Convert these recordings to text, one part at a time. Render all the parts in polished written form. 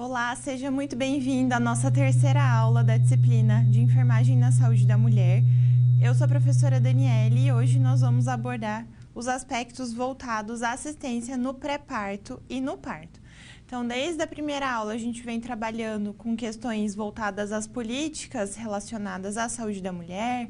Olá, seja muito bem-vindo à nossa terceira aula da disciplina de Enfermagem na Saúde da Mulher. Eu sou a professora Daniele e hoje nós vamos abordar os aspectos voltados à assistência no pré-parto e no parto. Então, desde a primeira aula, a gente vem trabalhando com questões voltadas às políticas relacionadas à saúde da mulher.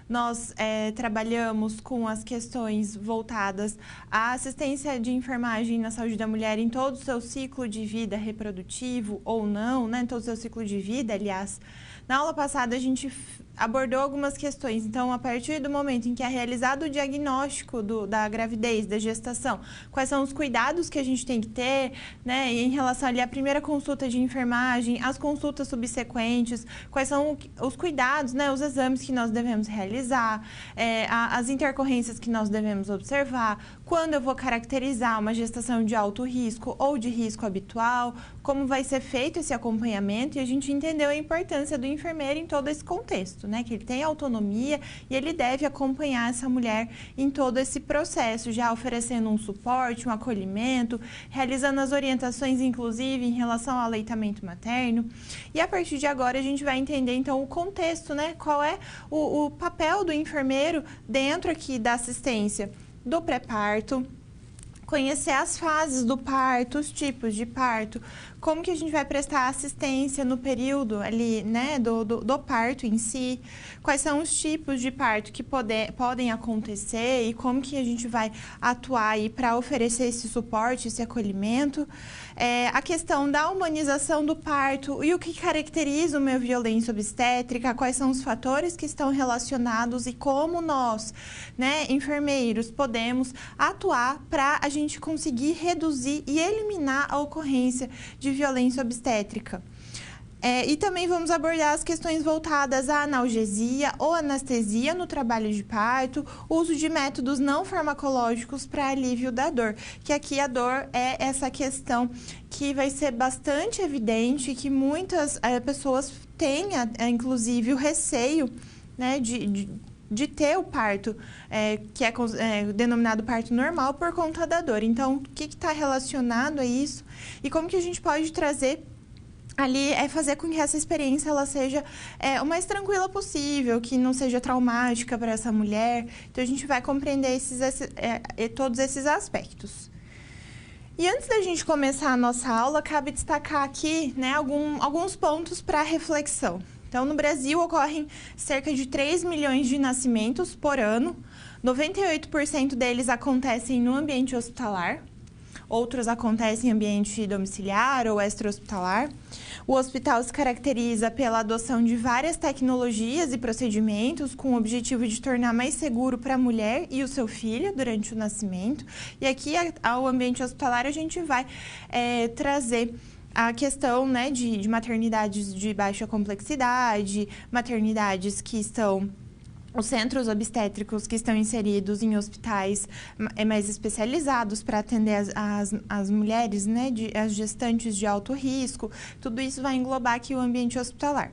Nós trabalhamos com as questões voltadas à assistência de enfermagem na saúde da mulher em todo o seu ciclo de vida reprodutivo ou não, né? Em todo o seu ciclo de vida, aliás. Na aula passada, a gente abordou algumas questões. Então, a partir do momento em que é realizado o diagnóstico da gravidez, da gestação, quais são os cuidados que a gente tem que ter, né, em relação ali à primeira consulta de enfermagem, as consultas subsequentes, quais são os cuidados, né, os exames que nós devemos realizar, as intercorrências que nós devemos observar, quando eu vou caracterizar uma gestação de alto risco ou de risco habitual, como vai ser feito esse acompanhamento, e a gente entendeu a importância do enfermeiro em todo esse contexto, né? Que ele tem autonomia e ele deve acompanhar essa mulher em todo esse processo, já oferecendo um suporte, um acolhimento, realizando as orientações, inclusive, em relação ao aleitamento materno. E a partir de agora a gente vai entender, então, o contexto, né? Qual é o papel do enfermeiro dentro aqui da assistência do pré-parto, conhecer as fases do parto, os tipos de parto, como que a gente vai prestar assistência no período ali, né, do parto em si, quais são os tipos de parto que podem acontecer e como que a gente vai atuar aí para oferecer esse suporte, esse acolhimento, a questão da humanização do parto e o que caracteriza uma violência obstétrica, quais são os fatores que estão relacionados e como nós, né, enfermeiros, podemos atuar para a gente conseguir reduzir e eliminar a ocorrência de violência obstétrica. E também vamos abordar as questões voltadas à analgesia ou anestesia no trabalho de parto, uso de métodos não farmacológicos para alívio da dor, que aqui a dor é essa questão que vai ser bastante evidente, que muitas pessoas têm, inclusive, o receio, né, de ter o parto, que é denominado parto normal, por conta da dor. Então, o que está relacionado a isso e como que a gente pode trazer ali, fazer com que essa experiência ela seja o mais tranquila possível, que não seja traumática para essa mulher. Então, a gente vai compreender todos esses aspectos. E antes da gente começar a nossa aula, cabe destacar aqui, né, alguns pontos para reflexão. Então, no Brasil, ocorrem cerca de 3 milhões de nascimentos por ano. 98% deles acontecem no ambiente hospitalar. Outros acontecem em ambiente domiciliar ou extra-hospitalar. O hospital se caracteriza pela adoção de várias tecnologias e procedimentos com o objetivo de tornar mais seguro para a mulher e o seu filho durante o nascimento. E aqui, ao ambiente hospitalar, a gente vai trazer a questão, né, de maternidades de baixa complexidade, maternidades que estão, os centros obstétricos que estão inseridos em hospitais mais especializados para atender as mulheres, né, as gestantes de alto risco. Tudo isso vai englobar aqui o ambiente hospitalar.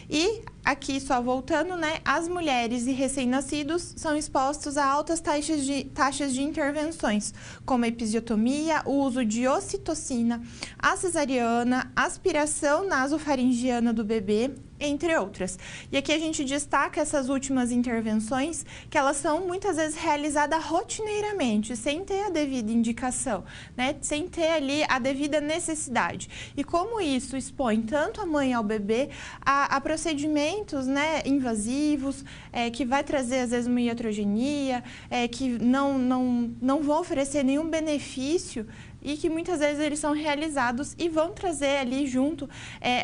E aqui, só voltando, né, as mulheres e recém-nascidos são expostos a altas taxas de intervenções, como a episiotomia, o uso de ocitocina, a cesariana, aspiração nasofaringiana do bebê, entre outras. E aqui a gente destaca essas últimas intervenções, que elas são muitas vezes realizadas rotineiramente, sem ter a devida indicação, né? Sem ter ali a devida necessidade. E como isso expõe tanto a mãe ao bebê a procedimentos, né, invasivos, que vai trazer às vezes uma iatrogenia, que não vão oferecer nenhum benefício, e que muitas vezes eles são realizados e vão trazer ali junto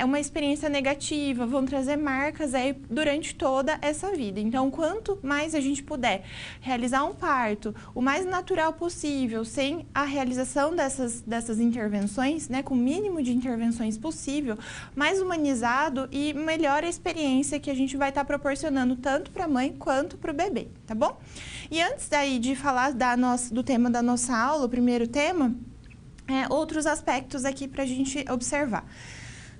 uma experiência negativa, vão trazer marcas aí durante toda essa vida. Então, quanto mais a gente puder realizar um parto o mais natural possível, sem a realização dessas intervenções, né, com o mínimo de intervenções possível, mais humanizado e melhor a experiência que a gente vai estar proporcionando tanto para a mãe quanto para o bebê, tá bom? E antes daí de falar do tema da nossa aula, o primeiro tema, outros aspectos aqui para a gente observar.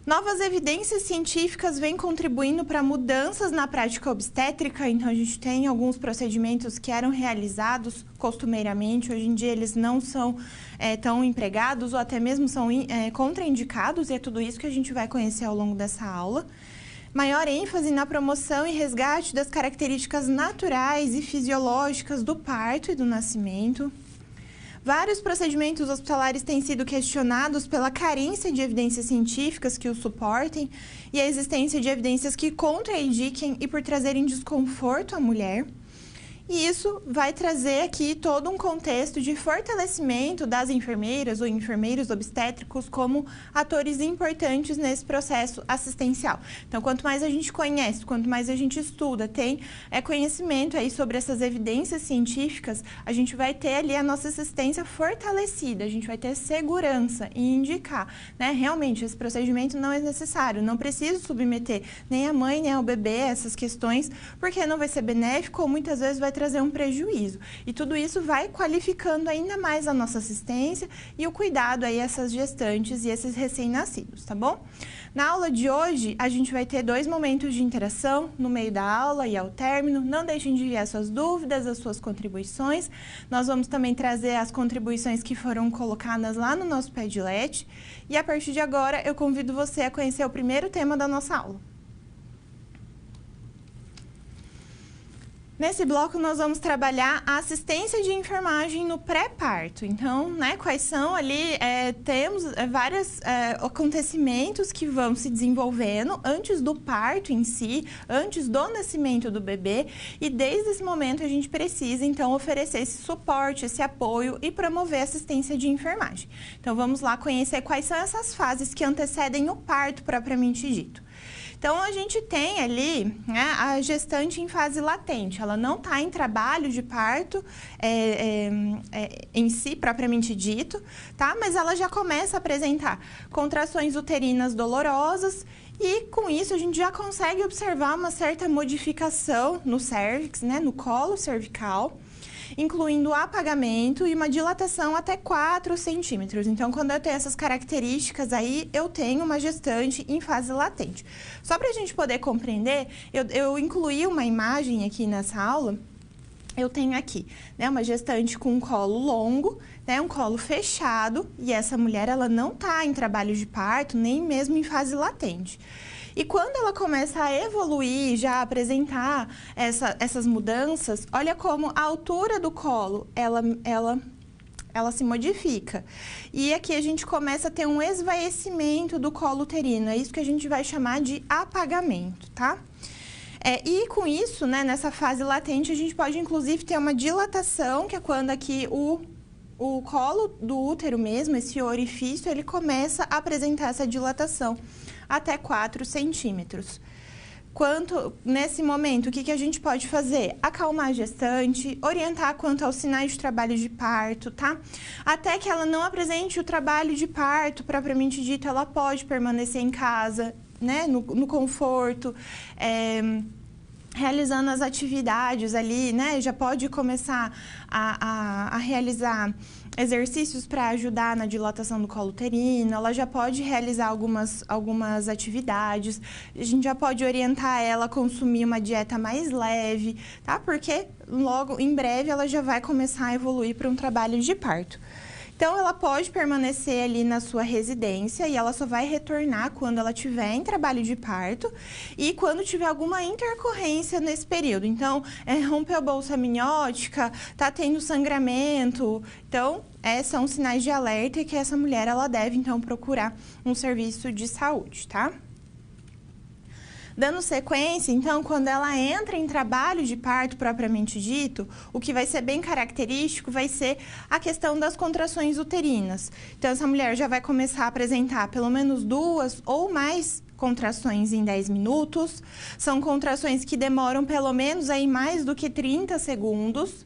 Novas evidências científicas vêm contribuindo para mudanças na prática obstétrica, então a gente tem alguns procedimentos que eram realizados costumeiramente, hoje em dia eles não são tão empregados ou até mesmo são contraindicados, e é tudo isso que a gente vai conhecer ao longo dessa aula. Maior ênfase na promoção e resgate das características naturais e fisiológicas do parto e do nascimento. Vários procedimentos hospitalares têm sido questionados pela carência de evidências científicas que os suportem e a existência de evidências que contraindiquem e por trazerem desconforto à mulher. E isso vai trazer aqui todo um contexto de fortalecimento das enfermeiras ou enfermeiros obstétricos como atores importantes nesse processo assistencial. Então, quanto mais a gente conhece, quanto mais a gente estuda, tem conhecimento aí sobre essas evidências científicas, a gente vai ter ali a nossa assistência fortalecida, a gente vai ter segurança e indicar, né? Realmente, esse procedimento não é necessário, não preciso submeter nem a mãe, nem ao bebê a essas questões, porque não vai ser benéfico ou muitas vezes vai trazer um prejuízo. E tudo isso vai qualificando ainda mais a nossa assistência e o cuidado aí a essas gestantes e esses recém-nascidos, tá bom? Na aula de hoje, a gente vai ter 2 momentos de interação no meio da aula e ao término. Não deixem de enviar suas dúvidas, as suas contribuições. Nós vamos também trazer as contribuições que foram colocadas lá no nosso Padlet. E a partir de agora, eu convido você a conhecer o primeiro tema da nossa aula. Nesse bloco, nós vamos trabalhar a assistência de enfermagem no pré-parto. Então, né, quais são ali, temos vários acontecimentos que vão se desenvolvendo antes do parto em si, antes do nascimento do bebê, e desde esse momento a gente precisa, então, oferecer esse suporte, esse apoio e promover a assistência de enfermagem. Então, vamos lá conhecer quais são essas fases que antecedem o parto propriamente dito. Então, a gente tem ali, né, a gestante em fase latente. Ela não está em trabalho de parto em si, propriamente dito, tá? Mas ela já começa a apresentar contrações uterinas dolorosas e, com isso, a gente já consegue observar uma certa modificação no cérvix, né, no colo cervical, incluindo apagamento e uma dilatação até 4 centímetros. Então, quando eu tenho essas características aí, eu tenho uma gestante em fase latente. Só para a gente poder compreender, eu incluí uma imagem aqui nessa aula. Eu tenho aqui, né, uma gestante com um colo longo, né, um colo fechado, e essa mulher, ela não está em trabalho de parto, nem mesmo em fase latente. E quando ela começa a evoluir, já apresentar essas mudanças, olha como a altura do colo, ela se modifica. E aqui a gente começa a ter um esvaecimento do colo uterino, é isso que a gente vai chamar de apagamento, tá? E com isso, né, nessa fase latente, a gente pode inclusive ter uma dilatação, que é quando aqui o colo do útero mesmo, esse orifício, ele começa a apresentar essa dilatação até 4 centímetros. Nesse momento, o que a gente pode fazer? Acalmar a gestante, orientar quanto aos sinais de trabalho de parto, tá? Até que ela não apresente o trabalho de parto, propriamente dito, ela pode permanecer em casa, né, no conforto, realizando as atividades ali, né? Já pode começar a realizar exercícios para ajudar na dilatação do colo uterino, ela já pode realizar algumas atividades, a gente já pode orientar ela a consumir uma dieta mais leve, tá? Porque logo, em breve, ela já vai começar a evoluir para um trabalho de parto. Então, ela pode permanecer ali na sua residência e ela só vai retornar quando ela estiver em trabalho de parto e quando tiver alguma intercorrência nesse período. Então, rompeu a bolsa amniótica, tá tendo sangramento. Então, são sinais de alerta e que essa mulher, ela deve, então, procurar um serviço de saúde, tá? Dando sequência, então, quando ela entra em trabalho de parto propriamente dito, o que vai ser bem característico vai ser a questão das contrações uterinas. Então, essa mulher já vai começar a apresentar pelo menos 2 ou mais contrações em 10 minutos. São contrações que demoram pelo menos aí mais do que 30 segundos.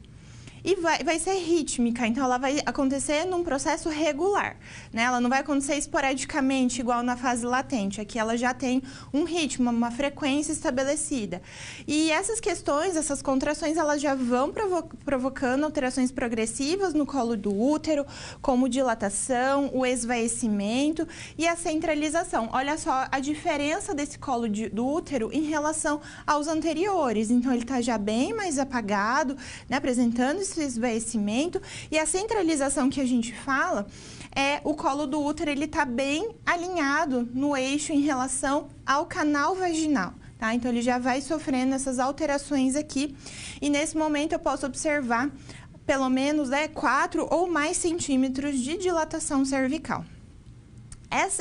e vai ser rítmica, então ela vai acontecer num processo regular, né? Ela não vai acontecer esporadicamente, igual na fase latente. Aqui ela já tem um ritmo, uma frequência estabelecida. E essas questões, essas contrações, elas já vão provocando alterações progressivas no colo do útero, como dilatação, o esvaecimento e a centralização. Olha só a diferença desse colo do útero em relação aos anteriores. Então, ele está já bem mais apagado, né, apresentando esse esvaecimento. E a centralização que a gente fala é o colo do útero, ele está bem alinhado no eixo em relação ao canal vaginal. Tá? Então, ele já vai sofrendo essas alterações aqui. E nesse momento, eu posso observar pelo menos 4 ou mais centímetros de dilatação cervical.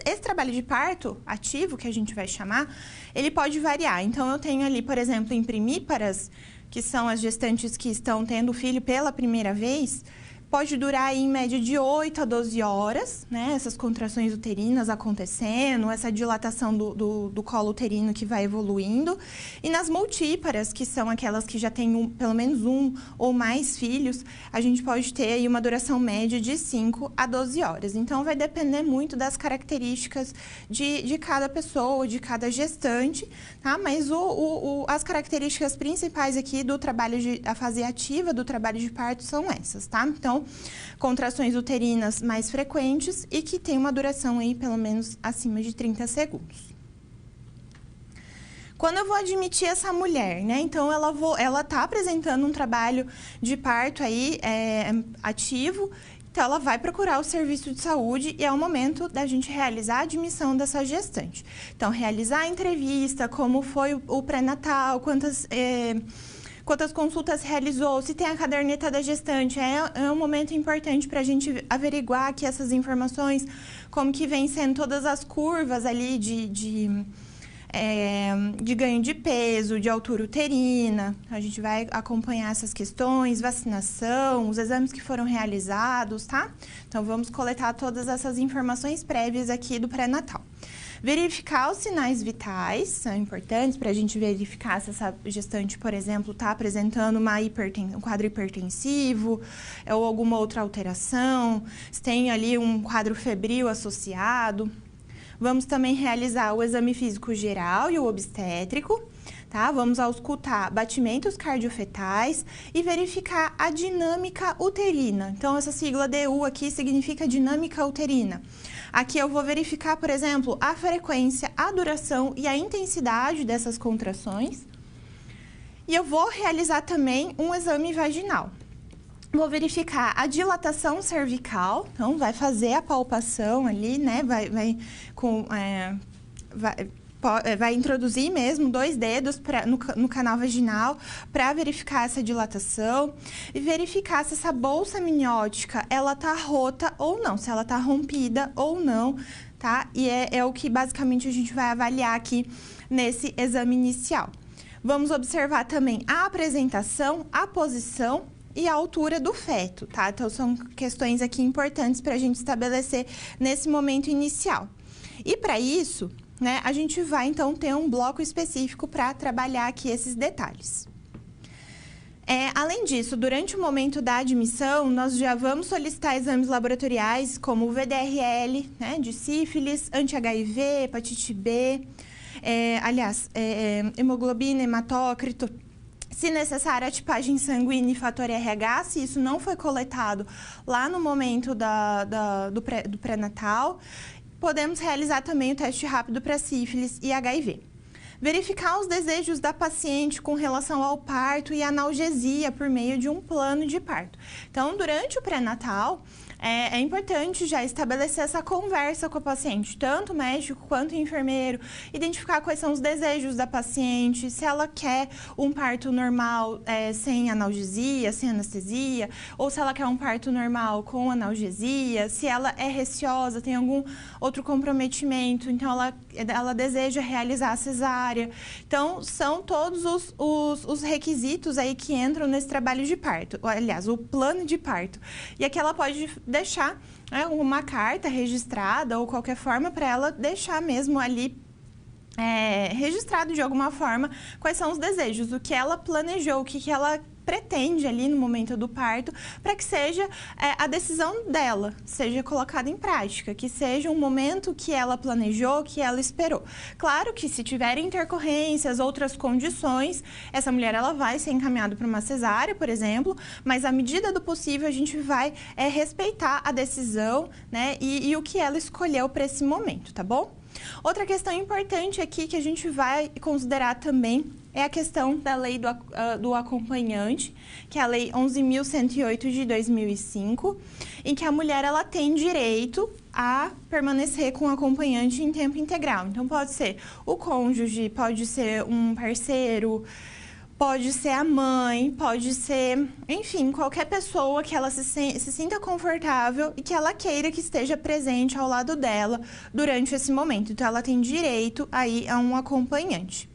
Esse trabalho de parto ativo, que a gente vai chamar, ele pode variar. Então, eu tenho ali, por exemplo, em primíparas, que são as gestantes que estão tendo filho pela primeira vez, pode durar aí, em média de 8 a 12 horas, né? Essas contrações uterinas acontecendo, essa dilatação do colo uterino que vai evoluindo. E nas multíparas, que são aquelas que já têm pelo menos um ou mais filhos, a gente pode ter aí uma duração média de 5 a 12 horas. Então, vai depender muito das características de cada pessoa, de cada gestante, tá? Mas as características principais aqui do trabalho a fase ativa do trabalho de parto são essas, tá? Então, contrações uterinas mais frequentes e que tem uma duração aí pelo menos acima de 30 segundos. Quando eu vou admitir essa mulher, né? Então, ela tá apresentando um trabalho de parto aí ativo, então ela vai procurar o serviço de saúde e é o momento da gente realizar a admissão dessa gestante. Então, realizar a entrevista, como foi o pré-natal, quantas consultas realizou, se tem a caderneta da gestante. É um momento importante para a gente averiguar aqui essas informações, como que vem sendo todas as curvas ali de ganho de peso, de altura uterina. A gente vai acompanhar essas questões, vacinação, os exames que foram realizados, tá? Então, vamos coletar todas essas informações prévias aqui do pré-natal. Verificar os sinais vitais, são importantes para a gente verificar se essa gestante, por exemplo, está apresentando um quadro hipertensivo ou alguma outra alteração, se tem ali um quadro febril associado. Vamos também realizar o exame físico geral e o obstétrico, tá? Vamos auscultar batimentos cardiofetais e verificar a dinâmica uterina. Então, essa sigla DU aqui significa dinâmica uterina. Aqui eu vou verificar, por exemplo, a frequência, a duração e a intensidade dessas contrações. E eu vou realizar também um exame vaginal. Vou verificar a dilatação cervical, então vai fazer a palpação ali, né? Vai introduzir mesmo 2 dedos no canal vaginal para verificar essa dilatação e verificar se essa bolsa amniótica ela tá rota ou não, se ela tá rompida ou não, tá? E é o que basicamente a gente vai avaliar aqui nesse exame inicial. Vamos observar também a apresentação, a posição e a altura do feto, tá? Então, são questões aqui importantes para a gente estabelecer nesse momento inicial. E para isso, né, a gente vai, então, ter um bloco específico para trabalhar aqui esses detalhes. Além disso, durante o momento da admissão, nós já vamos solicitar exames laboratoriais como o VDRL, né, de sífilis, anti-HIV, hepatite B, hemoglobina, hematócrito, se necessário, a tipagem sanguínea e fator RH, se isso não foi coletado lá no momento do pré-natal. Podemos realizar também o teste rápido para sífilis e HIV. Verificar os desejos da paciente com relação ao parto e analgesia por meio de um plano de parto. Então, durante o pré-natal, é importante já estabelecer essa conversa com a paciente, tanto o médico quanto o enfermeiro, identificar quais são os desejos da paciente, se ela quer um parto normal sem analgesia, sem anestesia, ou se ela quer um parto normal com analgesia, se ela é receosa, tem algum outro comprometimento, então ela deseja realizar a cesárea. Então, são todos os requisitos aí que entram nesse trabalho de parto, aliás, o plano de parto. E aqui ela pode deixar uma carta registrada ou qualquer forma para ela deixar mesmo ali registrado de alguma forma quais são os desejos, o que ela planejou, o que ela pretende ali no momento do parto, para que seja a decisão dela, seja colocada em prática, que seja um momento que ela planejou, que ela esperou. Claro que se tiver intercorrências, outras condições, essa mulher ela vai ser encaminhada para uma cesárea, por exemplo, mas à medida do possível a gente vai respeitar a decisão, né, e o que ela escolheu para esse momento, tá bom? Outra questão importante aqui que a gente vai considerar também é a questão da lei do acompanhante, que é a lei 11.108 de 2005, em que a mulher ela tem direito a permanecer com o acompanhante em tempo integral. Então, pode ser o cônjuge, pode ser um parceiro, pode ser a mãe, pode ser, enfim, qualquer pessoa que ela se sinta confortável e que ela queira que esteja presente ao lado dela durante esse momento. Então, ela tem direito aí a um acompanhante.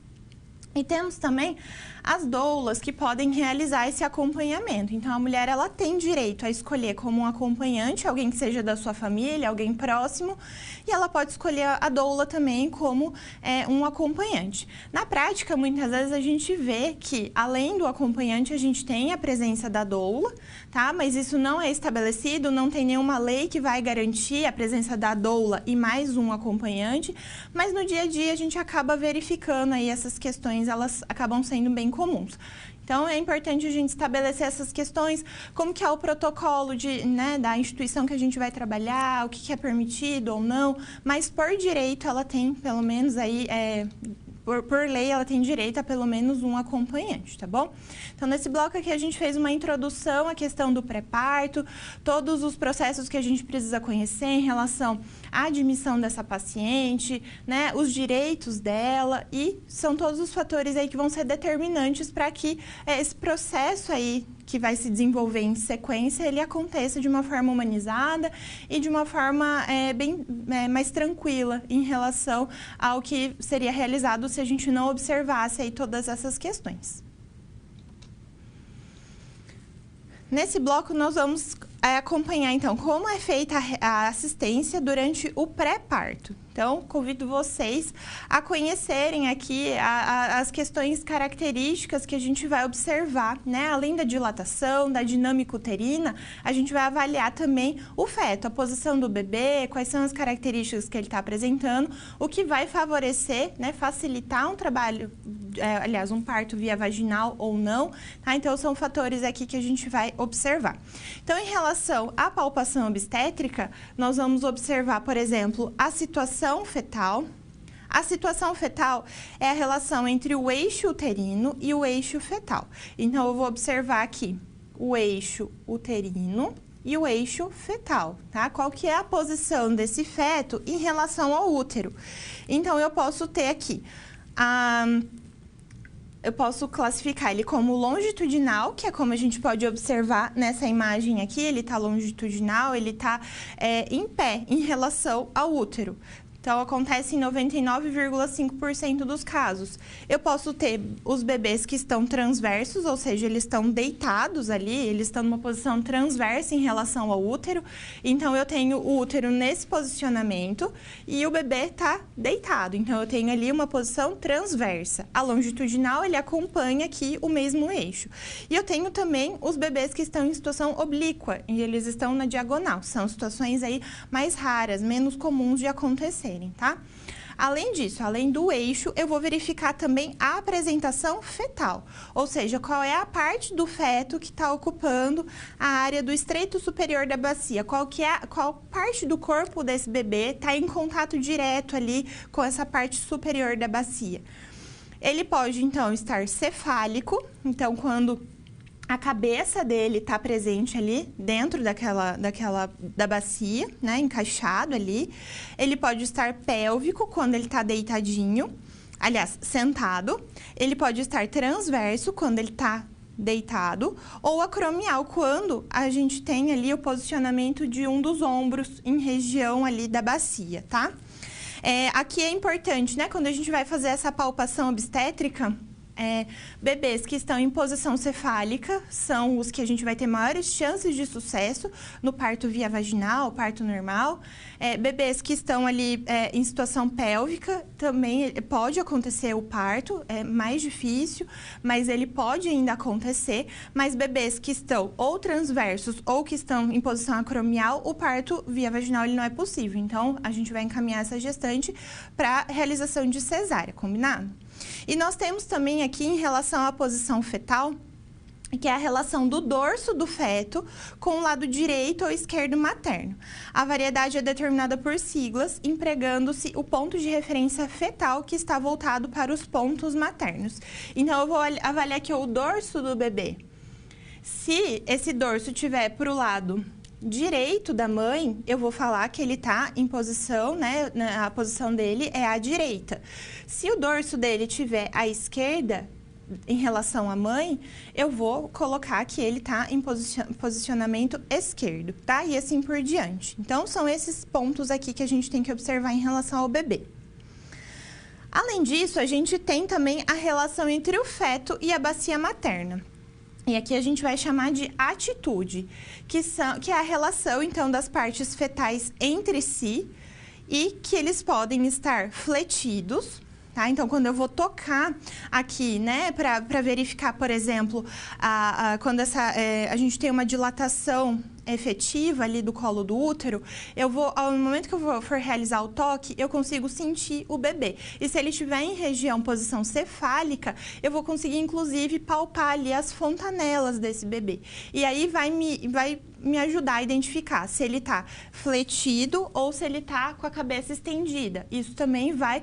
E temos também as doulas que podem realizar esse acompanhamento. Então, a mulher ela tem direito a escolher como um acompanhante, alguém que seja da sua família, alguém próximo, e ela pode escolher a doula também como um acompanhante. Na prática, muitas vezes a gente vê que, além do acompanhante, a gente tem a presença da doula, tá? Mas isso não é estabelecido, não tem nenhuma lei que vai garantir a presença da doula e mais um acompanhante, mas no dia a dia a gente acaba verificando aí essas questões, elas acabam sendo bem comuns. Então, é importante a gente estabelecer essas questões, como que é o protocolo da instituição que a gente vai trabalhar, o que é permitido ou não, mas por direito ela tem, pelo menos aí, por lei, ela tem direito a pelo menos um acompanhante, tá bom? Então, nesse bloco aqui, a gente fez uma introdução à questão do pré-parto, todos os processos que a gente precisa conhecer em relação à admissão dessa paciente, né, os direitos dela, e são todos os fatores aí que vão ser determinantes para que esse processo aí que vai se desenvolver em sequência, ele aconteça de uma forma humanizada e de uma forma mais tranquila em relação ao que seria realizado se a gente não observasse aí todas essas questões. Nesse bloco, nós vamos acompanhar, então, como é feita a assistência durante o pré-parto. Então, convido vocês a conhecerem aqui as questões características que a gente vai observar, né? Além da dilatação, da dinâmica uterina, a gente vai avaliar também o feto, a posição do bebê, quais são as características que ele está apresentando, o que vai favorecer, né, facilitar um trabalho, aliás, um parto via vaginal ou não, tá? Então, são fatores aqui que a gente vai observar. Então, em relação à palpação obstétrica, nós vamos observar, por exemplo, a situação fetal. A situação fetal é a relação entre o eixo uterino e o eixo fetal. Então, eu vou observar aqui o eixo uterino e o eixo fetal, tá? Qual que é a posição desse feto em relação ao útero? Então, eu posso ter aqui eu posso classificar ele como longitudinal, que é como a gente pode observar nessa imagem aqui, ele está longitudinal, ele está em pé em relação ao útero. Então, acontece em 99,5% dos casos. Eu posso ter os bebês que estão transversos, ou seja, eles estão deitados ali, eles estão numa posição transversa em relação ao útero. Então, eu tenho o útero nesse posicionamento e o bebê está deitado. Então, eu tenho ali uma posição transversa. A longitudinal, ele acompanha aqui o mesmo eixo. E eu tenho também os bebês que estão em situação oblíqua, e eles estão na diagonal. São situações aí mais raras, menos comuns de acontecer. Tá? Além disso, além do eixo, eu vou verificar também a apresentação fetal, ou seja, qual é a parte do feto que está ocupando a área do estreito superior da bacia, qual parte do corpo desse bebê está em contato direto ali com essa parte superior da bacia. Ele pode, então, estar cefálico, então, quando a cabeça dele está presente ali dentro da bacia, né, encaixado ali. Ele pode estar pélvico quando ele está deitadinho, aliás, sentado. Ele pode estar transverso quando ele está deitado, ou acromial quando a gente tem ali o posicionamento de um dos ombros em região ali da bacia, tá? Aqui é importante, né, quando a gente vai fazer essa palpação obstétrica, Bebês que estão em posição cefálica são os que a gente vai ter maiores chances de sucesso no parto via vaginal, parto normal. Bebês que estão ali em situação pélvica, também pode acontecer o parto, é mais difícil, mas ele pode ainda acontecer. Mas bebês que estão ou transversos ou que estão em posição acromial, o parto via vaginal ele não é possível. Então, a gente vai encaminhar essa gestante para realização de cesárea, combinado? E nós temos também aqui, em relação à posição fetal, que é a relação do dorso do feto com o lado direito ou esquerdo materno. A variedade é determinada por siglas, empregando-se o ponto de referência fetal que está voltado para os pontos maternos. Então, eu vou avaliar aqui o dorso do bebê. Se esse dorso estiver para o lado direito da mãe, eu vou falar que ele está em posição, né? A posição dele é à direita. Se o dorso dele estiver à esquerda, em relação à mãe, eu vou colocar que ele está em posicionamento esquerdo, tá? E assim por diante. Então, são esses pontos aqui que a gente tem que observar em relação ao bebê. Além disso, a gente tem também a relação entre o feto e a bacia materna. E aqui a gente vai chamar de atitude, que é a relação, então, das partes fetais entre si e que eles podem estar fletidos, tá? Então, quando eu vou tocar aqui, né, para verificar, por exemplo, quando a gente tem uma dilatação efetiva ali do colo do útero, no momento que eu for realizar o toque, eu consigo sentir o bebê. E se ele estiver em região posição cefálica, eu vou conseguir, inclusive, palpar ali as fontanelas desse bebê. E aí vai me ajudar a identificar se ele está fletido ou se ele está com a cabeça estendida. Isso também vai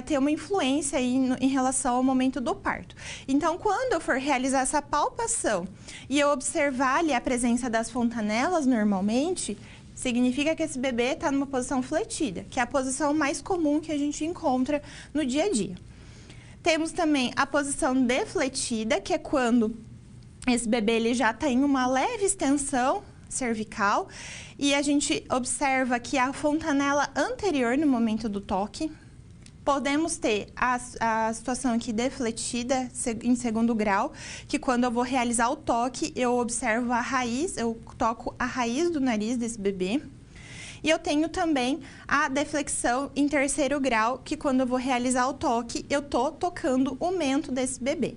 ter uma influência aí em relação ao momento do parto. Então, quando eu for realizar essa palpação e eu observar ali a presença das fontanelas normalmente, significa que esse bebê está numa posição fletida, que é a posição mais comum que a gente encontra no dia a dia. Temos também a posição defletida, que é quando esse bebê ele já está em uma leve extensão cervical e a gente observa que a fontanela anterior no momento do toque. Podemos ter a situação aqui defletida em segundo grau, que quando eu vou realizar o toque, eu observo a raiz, eu toco a raiz do nariz desse bebê. E eu tenho também a deflexão em terceiro grau, que quando eu vou realizar o toque, eu tô tocando o mento desse bebê.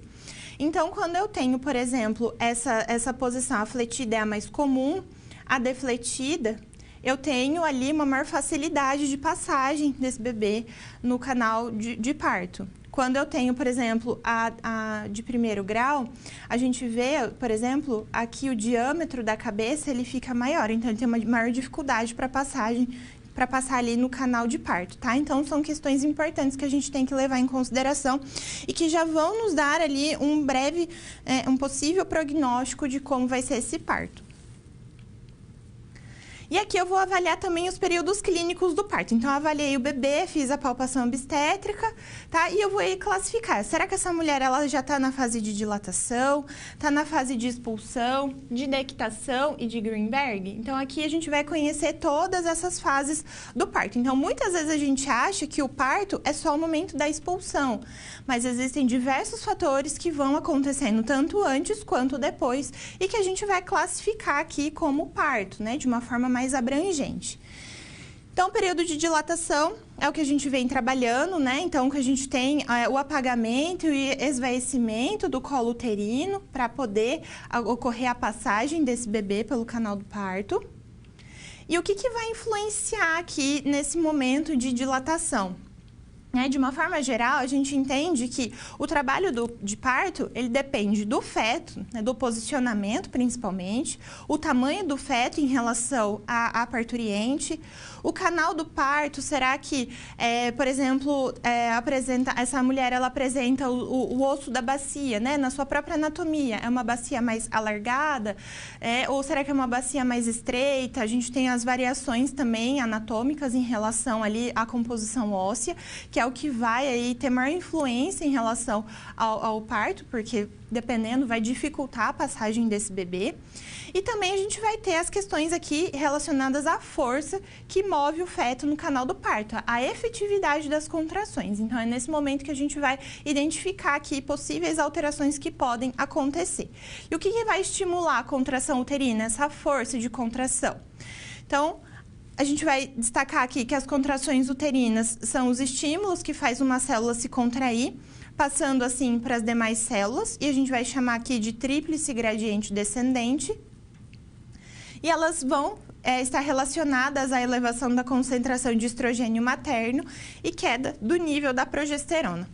Então, quando eu tenho, por exemplo, essa posição, a fletida é a mais comum, a defletida, eu tenho ali uma maior facilidade de passagem desse bebê no canal de parto. Quando eu tenho, por exemplo, a de primeiro grau, a gente vê, por exemplo, aqui o diâmetro da cabeça ele fica maior, então ele tem uma maior dificuldade para passar ali no canal de parto, tá? Então, são questões importantes que a gente tem que levar em consideração e que já vão nos dar ali um possível prognóstico de como vai ser esse parto. E aqui eu vou avaliar também os períodos clínicos do parto. Então, eu avaliei o bebê, fiz a palpação obstétrica, tá? E eu vou aí classificar. Será que essa mulher ela já está na fase de dilatação, está na fase de expulsão, de dectação e de Greenberg? Então, aqui a gente vai conhecer todas essas fases do parto. Então, muitas vezes a gente acha que o parto é só o momento da expulsão, mas existem diversos fatores que vão acontecendo tanto antes quanto depois e que a gente vai classificar aqui como parto, né? De uma forma mais abrangente. Então, o período de dilatação é o que a gente vem trabalhando, né? Então, que a gente tem o apagamento e esvaecimento do colo uterino para poder ocorrer a passagem desse bebê pelo canal do parto. E o que vai influenciar aqui nesse momento de dilatação? De uma forma geral, a gente entende que o trabalho de parto, ele depende do feto, né, do posicionamento principalmente, o tamanho do feto em relação à parturiente, o canal do parto, será que, por exemplo, essa mulher ela apresenta o osso da bacia, né, na sua própria anatomia, é uma bacia mais alargada, ou será que é uma bacia mais estreita? A gente tem as variações também anatômicas em relação ali à composição óssea, que é o que vai aí ter maior influência em relação ao parto, porque dependendo vai dificultar a passagem desse bebê. E também a gente vai ter as questões aqui relacionadas à força que move o feto no canal do parto, a efetividade das contrações. Então, é nesse momento que a gente vai identificar aqui possíveis alterações que podem acontecer. E o que vai estimular a contração uterina? Essa força de contração. Então, a gente vai destacar aqui que as contrações uterinas são os estímulos que faz uma célula se contrair, passando assim para as demais células, e a gente vai chamar aqui de tríplice gradiente descendente. E elas vão estar relacionadas à elevação da concentração de estrogênio materno e queda do nível da progesterona.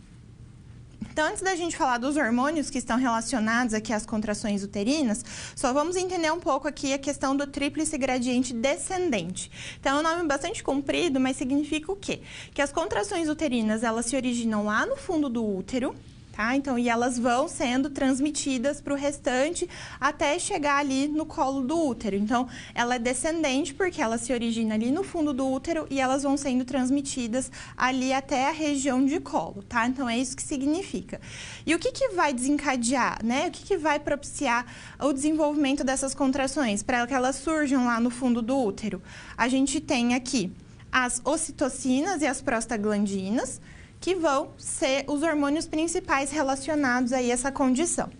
Então, antes da gente falar dos hormônios que estão relacionados aqui às contrações uterinas, só vamos entender um pouco aqui a questão do tríplice gradiente descendente. Então, é um nome bastante comprido, mas significa o quê? Que as contrações uterinas, elas se originam lá no fundo do útero, tá? Então, e elas vão sendo transmitidas para o restante até chegar ali no colo do útero. Então, ela é descendente porque ela se origina ali no fundo do útero e elas vão sendo transmitidas ali até a região de colo, tá? Então, é isso que significa. E o que vai desencadear, né? O que vai propiciar o desenvolvimento dessas contrações para que elas surjam lá no fundo do útero? A gente tem aqui as ocitocinas e as prostaglandinas, que vão ser os hormônios principais relacionados a essa condição.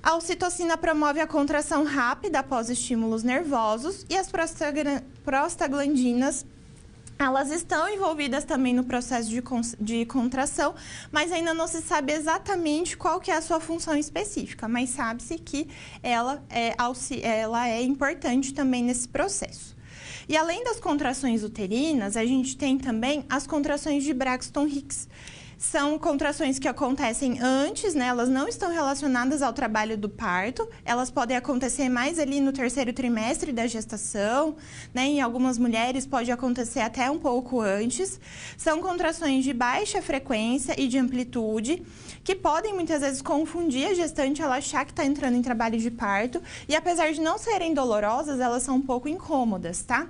A ocitocina promove a contração rápida após estímulos nervosos e as prostaglandinas, elas estão envolvidas também no processo de contração, mas ainda não se sabe exatamente qual que é a sua função específica, mas sabe-se que ela é importante também nesse processo. E além das contrações uterinas, a gente tem também as contrações de Braxton Hicks. São contrações que acontecem antes, né? Elas não estão relacionadas ao trabalho do parto, elas podem acontecer mais ali no terceiro trimestre da gestação, né? Em algumas mulheres pode acontecer até um pouco antes. São contrações de baixa frequência e de amplitude, que podem muitas vezes confundir a gestante, ela achar que está entrando em trabalho de parto, e apesar de não serem dolorosas, elas são um pouco incômodas, tá?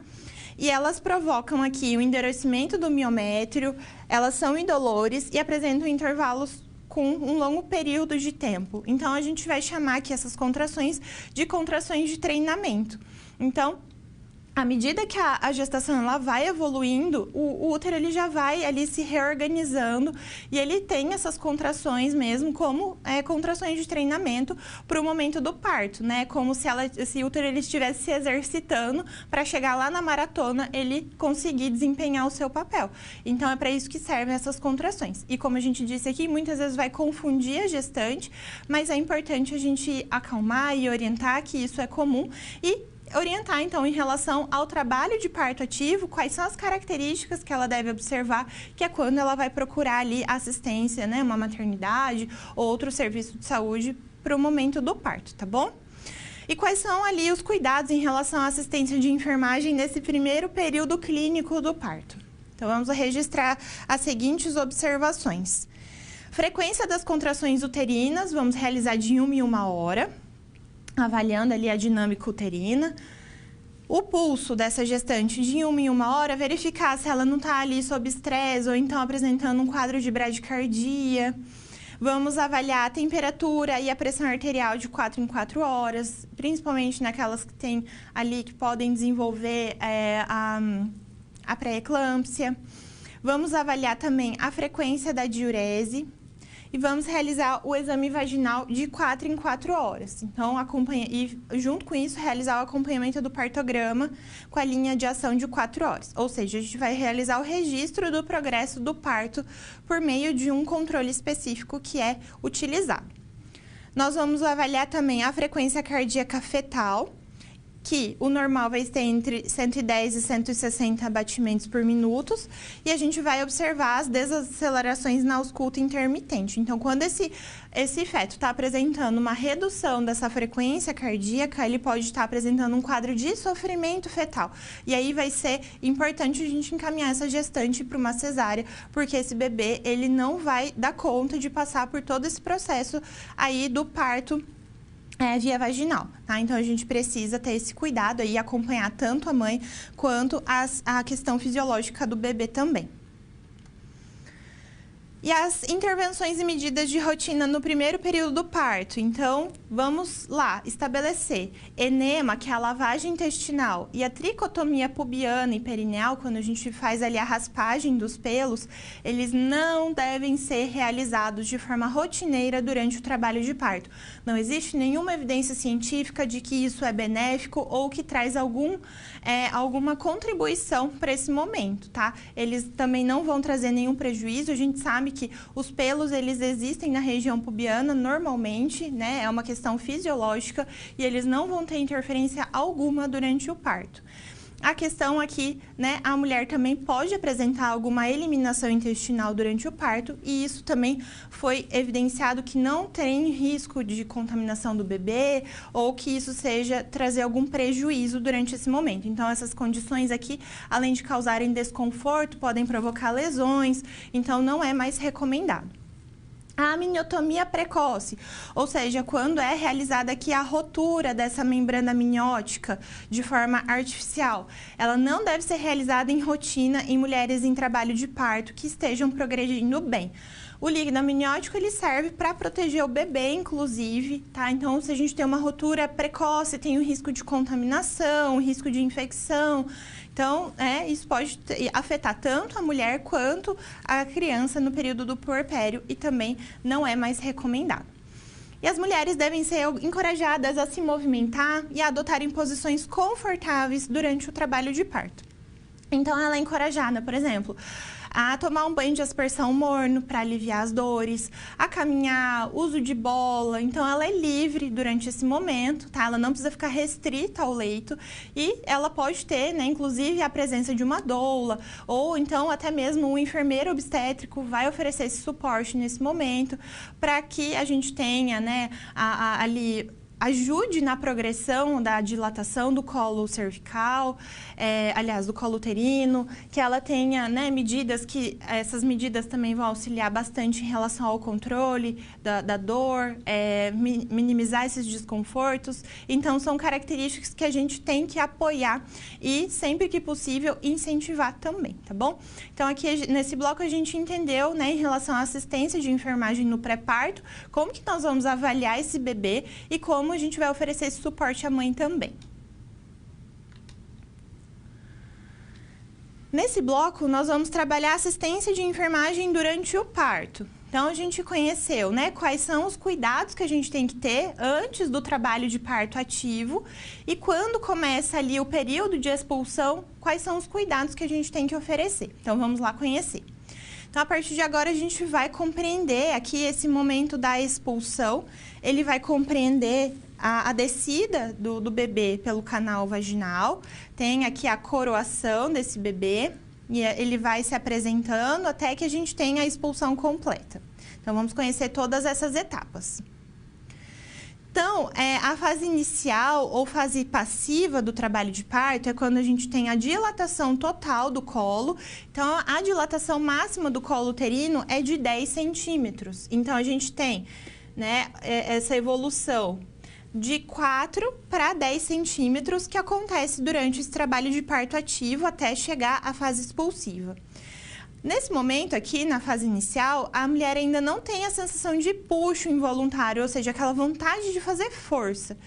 E elas provocam aqui o endurecimento do miométrio, elas são indolores e apresentam intervalos com um longo período de tempo. Então, a gente vai chamar aqui essas contrações de contrações de treinamento. Então, à medida que a gestação ela vai evoluindo, o útero ele já vai ali se reorganizando e ele tem essas contrações mesmo como contrações de treinamento para o momento do parto, né? Como se o útero ele estivesse se exercitando para chegar lá na maratona ele conseguir desempenhar o seu papel. Então, é para isso que servem essas contrações. E como a gente disse aqui, muitas vezes vai confundir a gestante, mas é importante a gente acalmar e orientar que isso é comum e orientar, então, em relação ao trabalho de parto ativo, quais são as características que ela deve observar, que é quando ela vai procurar ali assistência, né, uma maternidade ou outro serviço de saúde para o momento do parto, tá bom? E quais são ali os cuidados em relação à assistência de enfermagem nesse primeiro período clínico do parto? Então, vamos registrar as seguintes observações. Frequência das contrações uterinas, vamos realizar de 1 em 1 hora, avaliando ali a dinâmica uterina. O pulso dessa gestante de 1 em 1 hora, verificar se ela não está ali sob estresse ou então apresentando um quadro de bradicardia. Vamos avaliar a temperatura e a pressão arterial de 4 em 4 horas, principalmente naquelas que tem ali que podem desenvolver a pré-eclâmpsia. Vamos avaliar também a frequência da diurese. E vamos realizar o exame vaginal de 4 em 4 horas. Então, junto com isso, realizar o acompanhamento do partograma com a linha de ação de 4 horas. Ou seja, a gente vai realizar o registro do progresso do parto por meio de um controle específico que é utilizado. Nós vamos avaliar também a frequência cardíaca fetal, que o normal vai ter entre 110 e 160 batimentos por minuto, e a gente vai observar as desacelerações na ausculta intermitente. Então, quando esse feto está apresentando uma redução dessa frequência cardíaca, ele pode estar apresentando um quadro de sofrimento fetal. E aí vai ser importante a gente encaminhar essa gestante para uma cesárea, porque esse bebê, ele não vai dar conta de passar por todo esse processo aí do parto via vaginal, tá? Então, a gente precisa ter esse cuidado aí, acompanhar tanto a mãe quanto a questão fisiológica do bebê também. E as intervenções e medidas de rotina no primeiro período do parto. Então, vamos lá estabelecer enema, que é a lavagem intestinal, e a tricotomia pubiana e perineal, quando a gente faz ali a raspagem dos pelos, eles não devem ser realizados de forma rotineira durante o trabalho de parto. Não existe nenhuma evidência científica de que isso é benéfico ou que traz alguma contribuição para esse momento, tá? Eles também não vão trazer nenhum prejuízo. A gente sabe que os pelos, eles existem na região pubiana normalmente, né? É uma questão fisiológica e eles não vão ter interferência alguma durante o parto. A questão aqui, né, a mulher também pode apresentar alguma eliminação intestinal durante o parto e isso também foi evidenciado que não tem risco de contaminação do bebê ou que isso seja trazer algum prejuízo durante esse momento. Então, essas condições aqui, além de causarem desconforto, podem provocar lesões, então não é mais recomendado. A amniotomia precoce, ou seja, quando é realizada aqui a rotura dessa membrana amniótica de forma artificial, ela não deve ser realizada em rotina em mulheres em trabalho de parto que estejam progredindo bem. O líquido amniótico, ele serve para proteger o bebê, inclusive, tá? Então, se a gente tem uma rotura precoce, tem o risco de contaminação, o risco de infecção. Então, isso pode afetar tanto a mulher quanto a criança no período do puerpério e também não é mais recomendado. E as mulheres devem ser encorajadas a se movimentar e a adotarem posições confortáveis durante o trabalho de parto. Então, ela é encorajada, por exemplo, a tomar um banho de aspersão morno para aliviar as dores, a caminhar, uso de bola. Então, ela é livre durante esse momento, tá? Ela não precisa ficar restrita ao leito e ela pode ter, né, inclusive, a presença de uma doula ou então até mesmo um enfermeiro obstétrico vai oferecer esse suporte nesse momento para que a gente tenha, né, ali ajude na progressão da dilatação do colo cervical, aliás, do colo uterino, que ela tenha, né, medidas que essas medidas também vão auxiliar bastante em relação ao controle da dor, minimizar esses desconfortos. Então, são características que a gente tem que apoiar e, sempre que possível, incentivar também, tá bom? Então, aqui nesse bloco a gente entendeu, né, em relação à assistência de enfermagem no pré-parto, como que nós vamos avaliar esse bebê e como a gente vai oferecer esse suporte à mãe também. Nesse bloco, nós vamos trabalhar assistência de enfermagem durante o parto. Então, a gente conheceu, né, quais são os cuidados que a gente tem que ter antes do trabalho de parto ativo e quando começa ali o período de expulsão, quais são os cuidados que a gente tem que oferecer. Então, vamos lá conhecer. Então, a partir de agora, a gente vai compreender aqui esse momento da expulsão. Ele vai compreender a descida do bebê pelo canal vaginal. Tem aqui a coroação desse bebê e ele vai se apresentando até que a gente tenha a expulsão completa. Então, vamos conhecer todas essas etapas. Então, a fase inicial ou fase passiva do trabalho de parto é quando a gente tem a dilatação total do colo. Então, a dilatação máxima do colo uterino é de 10 centímetros. Então, a gente tem, né, essa evolução de 4 para 10 centímetros que acontece durante esse trabalho de parto ativo até chegar à fase expulsiva. Nesse momento aqui, na fase inicial, a mulher ainda não tem a sensação de puxo involuntário, ou seja, aquela vontade de fazer força.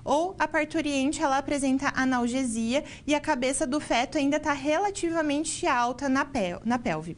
Ou a parturiente, ela apresenta analgesia e a cabeça do feto ainda está relativamente alta na pelve.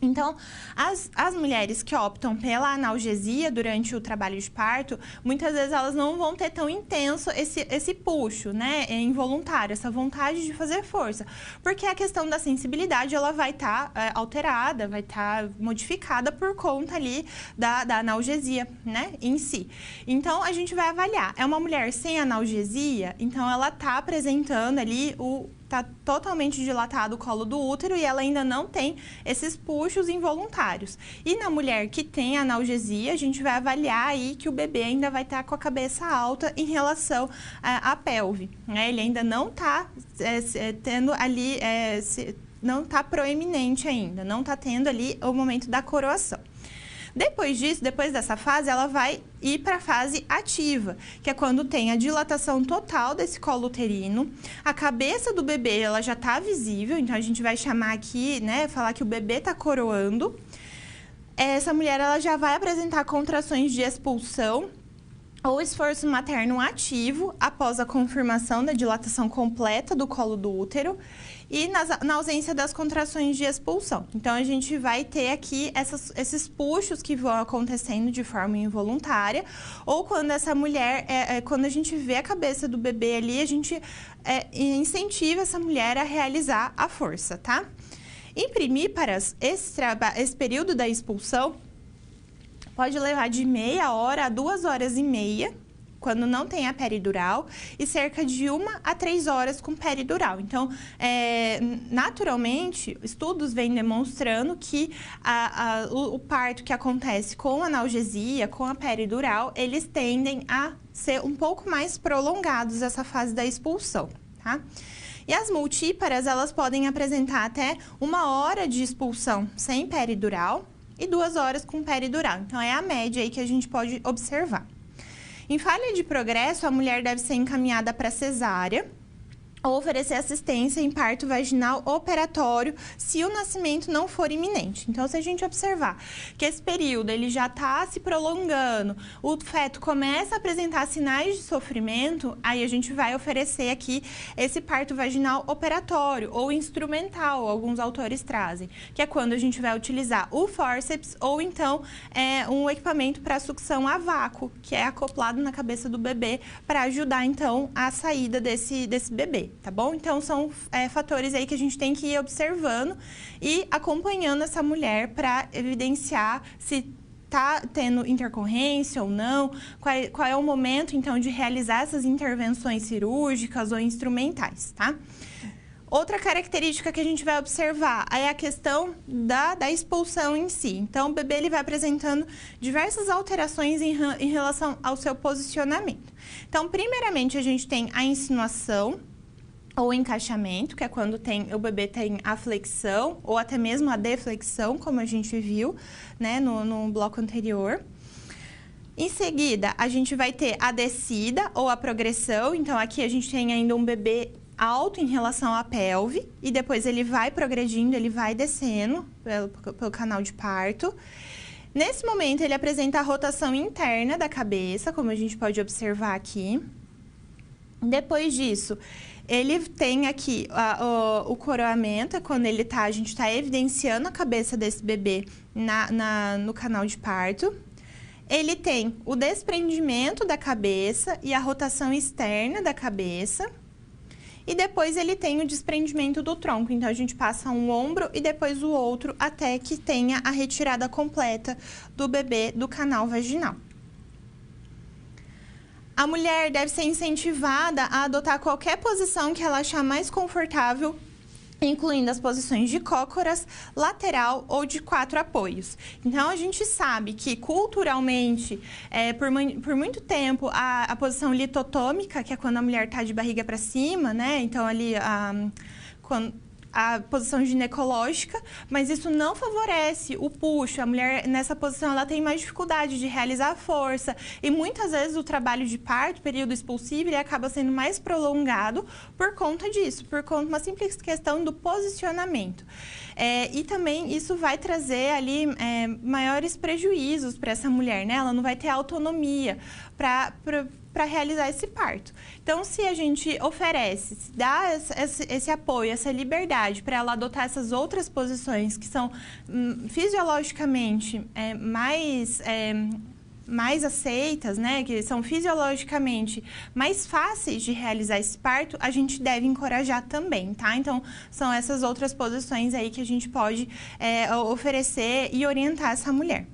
Então, as mulheres que optam pela analgesia durante o trabalho de parto, muitas vezes elas não vão ter tão intenso esse puxo, né, involuntário, essa vontade de fazer força, porque a questão da sensibilidade, ela vai estar alterada, vai estar modificada por conta ali da analgesia, né, em si. Então, a gente vai avaliar, é uma mulher sem analgesia, então ela está apresentando ali está totalmente dilatado o colo do útero e ela ainda não tem esses puxos involuntários. E na mulher que tem analgesia, a gente vai avaliar aí que o bebê ainda vai estar com a cabeça alta em relação à pelve, né? Ele ainda não está tendo ali, não está proeminente ainda, não está tendo ali o momento da coroação. Depois disso, depois dessa fase, ela vai ir para a fase ativa, que é quando tem a dilatação total desse colo uterino, a cabeça do bebê ela já está visível, então a gente vai chamar aqui, né, falar que o bebê está coroando. essa mulher ela já vai apresentar contrações de expulsão ou esforço materno ativo após a confirmação da dilatação completa do colo do útero e na ausência das contrações de expulsão. Então, a gente vai ter aqui esses puxos que vão acontecendo de forma involuntária, ou quando essa mulher, quando a gente vê a cabeça do bebê ali, a gente incentiva essa mulher a realizar a força, tá? Em primíparas, esse período da expulsão pode levar de meia hora a 2h30, quando não tem a peridural, e cerca de 1 a 3 horas com peridural. Então, naturalmente, estudos vêm demonstrando que o parto que acontece com analgesia, com a peridural, eles tendem a ser um pouco mais prolongados essa fase da expulsão, tá? E as multíparas, elas podem apresentar até 1 hora de expulsão sem peridural e 2 horas com peridural. Então, é a média aí que a gente pode observar. Em falha de progresso, a mulher deve ser encaminhada para cesárea ou oferecer assistência em parto vaginal operatório se o nascimento não for iminente. Então, se a gente observar que esse período ele já está se prolongando, o feto começa a apresentar sinais de sofrimento, aí a gente vai oferecer aqui esse parto vaginal operatório ou instrumental, alguns autores trazem, que é quando a gente vai utilizar o fórceps ou então um equipamento para sucção a vácuo, que é acoplado na cabeça do bebê para ajudar então a saída desse bebê. Tá bom? Então, são fatores aí que a gente tem que ir observando e acompanhando essa mulher para evidenciar se está tendo intercorrência ou não, qual é o momento, então, de realizar essas intervenções cirúrgicas ou instrumentais, tá? Outra característica que a gente vai observar é a questão da expulsão em si. Então, o bebê ele vai apresentando diversas alterações em relação ao seu posicionamento. Então, primeiramente, a gente tem a insinuação, ou encaixamento, que é quando o bebê tem a flexão ou até mesmo a deflexão, como a gente viu, né, no bloco anterior. Em seguida, a gente vai ter a descida ou a progressão. Então, aqui a gente tem ainda um bebê alto em relação à pelve e depois ele vai progredindo, ele vai descendo pelo canal de parto. Nesse momento, ele apresenta a rotação interna da cabeça, como a gente pode observar aqui. Depois disso, ele tem aqui o coroamento, quando a gente está evidenciando a cabeça desse bebê no canal de parto. Ele tem o desprendimento da cabeça e a rotação externa da cabeça. E depois ele tem o desprendimento do tronco. Então, a gente passa um ombro e depois o outro até que tenha a retirada completa do bebê do canal vaginal. A mulher deve ser incentivada a adotar qualquer posição que ela achar mais confortável, incluindo as posições de cócoras, lateral ou de 4 apoios. Então, a gente sabe que, culturalmente, por muito tempo, a posição litotômica, que é quando a mulher está de barriga para cima, né? Então, ali, a posição ginecológica, mas isso não favorece o puxo. A mulher, nessa posição, ela tem mais dificuldade de realizar a força e muitas vezes o trabalho de parto, período expulsivo, ele acaba sendo mais prolongado por conta disso, por conta de uma simples questão do posicionamento. E também isso vai trazer ali maiores prejuízos para essa mulher, né? Ela não vai ter autonomia para realizar esse parto. Então, se a gente oferece, se dá esse apoio, essa liberdade para ela adotar essas outras posições que são fisiologicamente mais aceitas, né, que são fisiologicamente mais fáceis de realizar esse parto, a gente deve encorajar também, tá? Então, são essas outras posições aí que a gente pode oferecer e orientar essa mulher.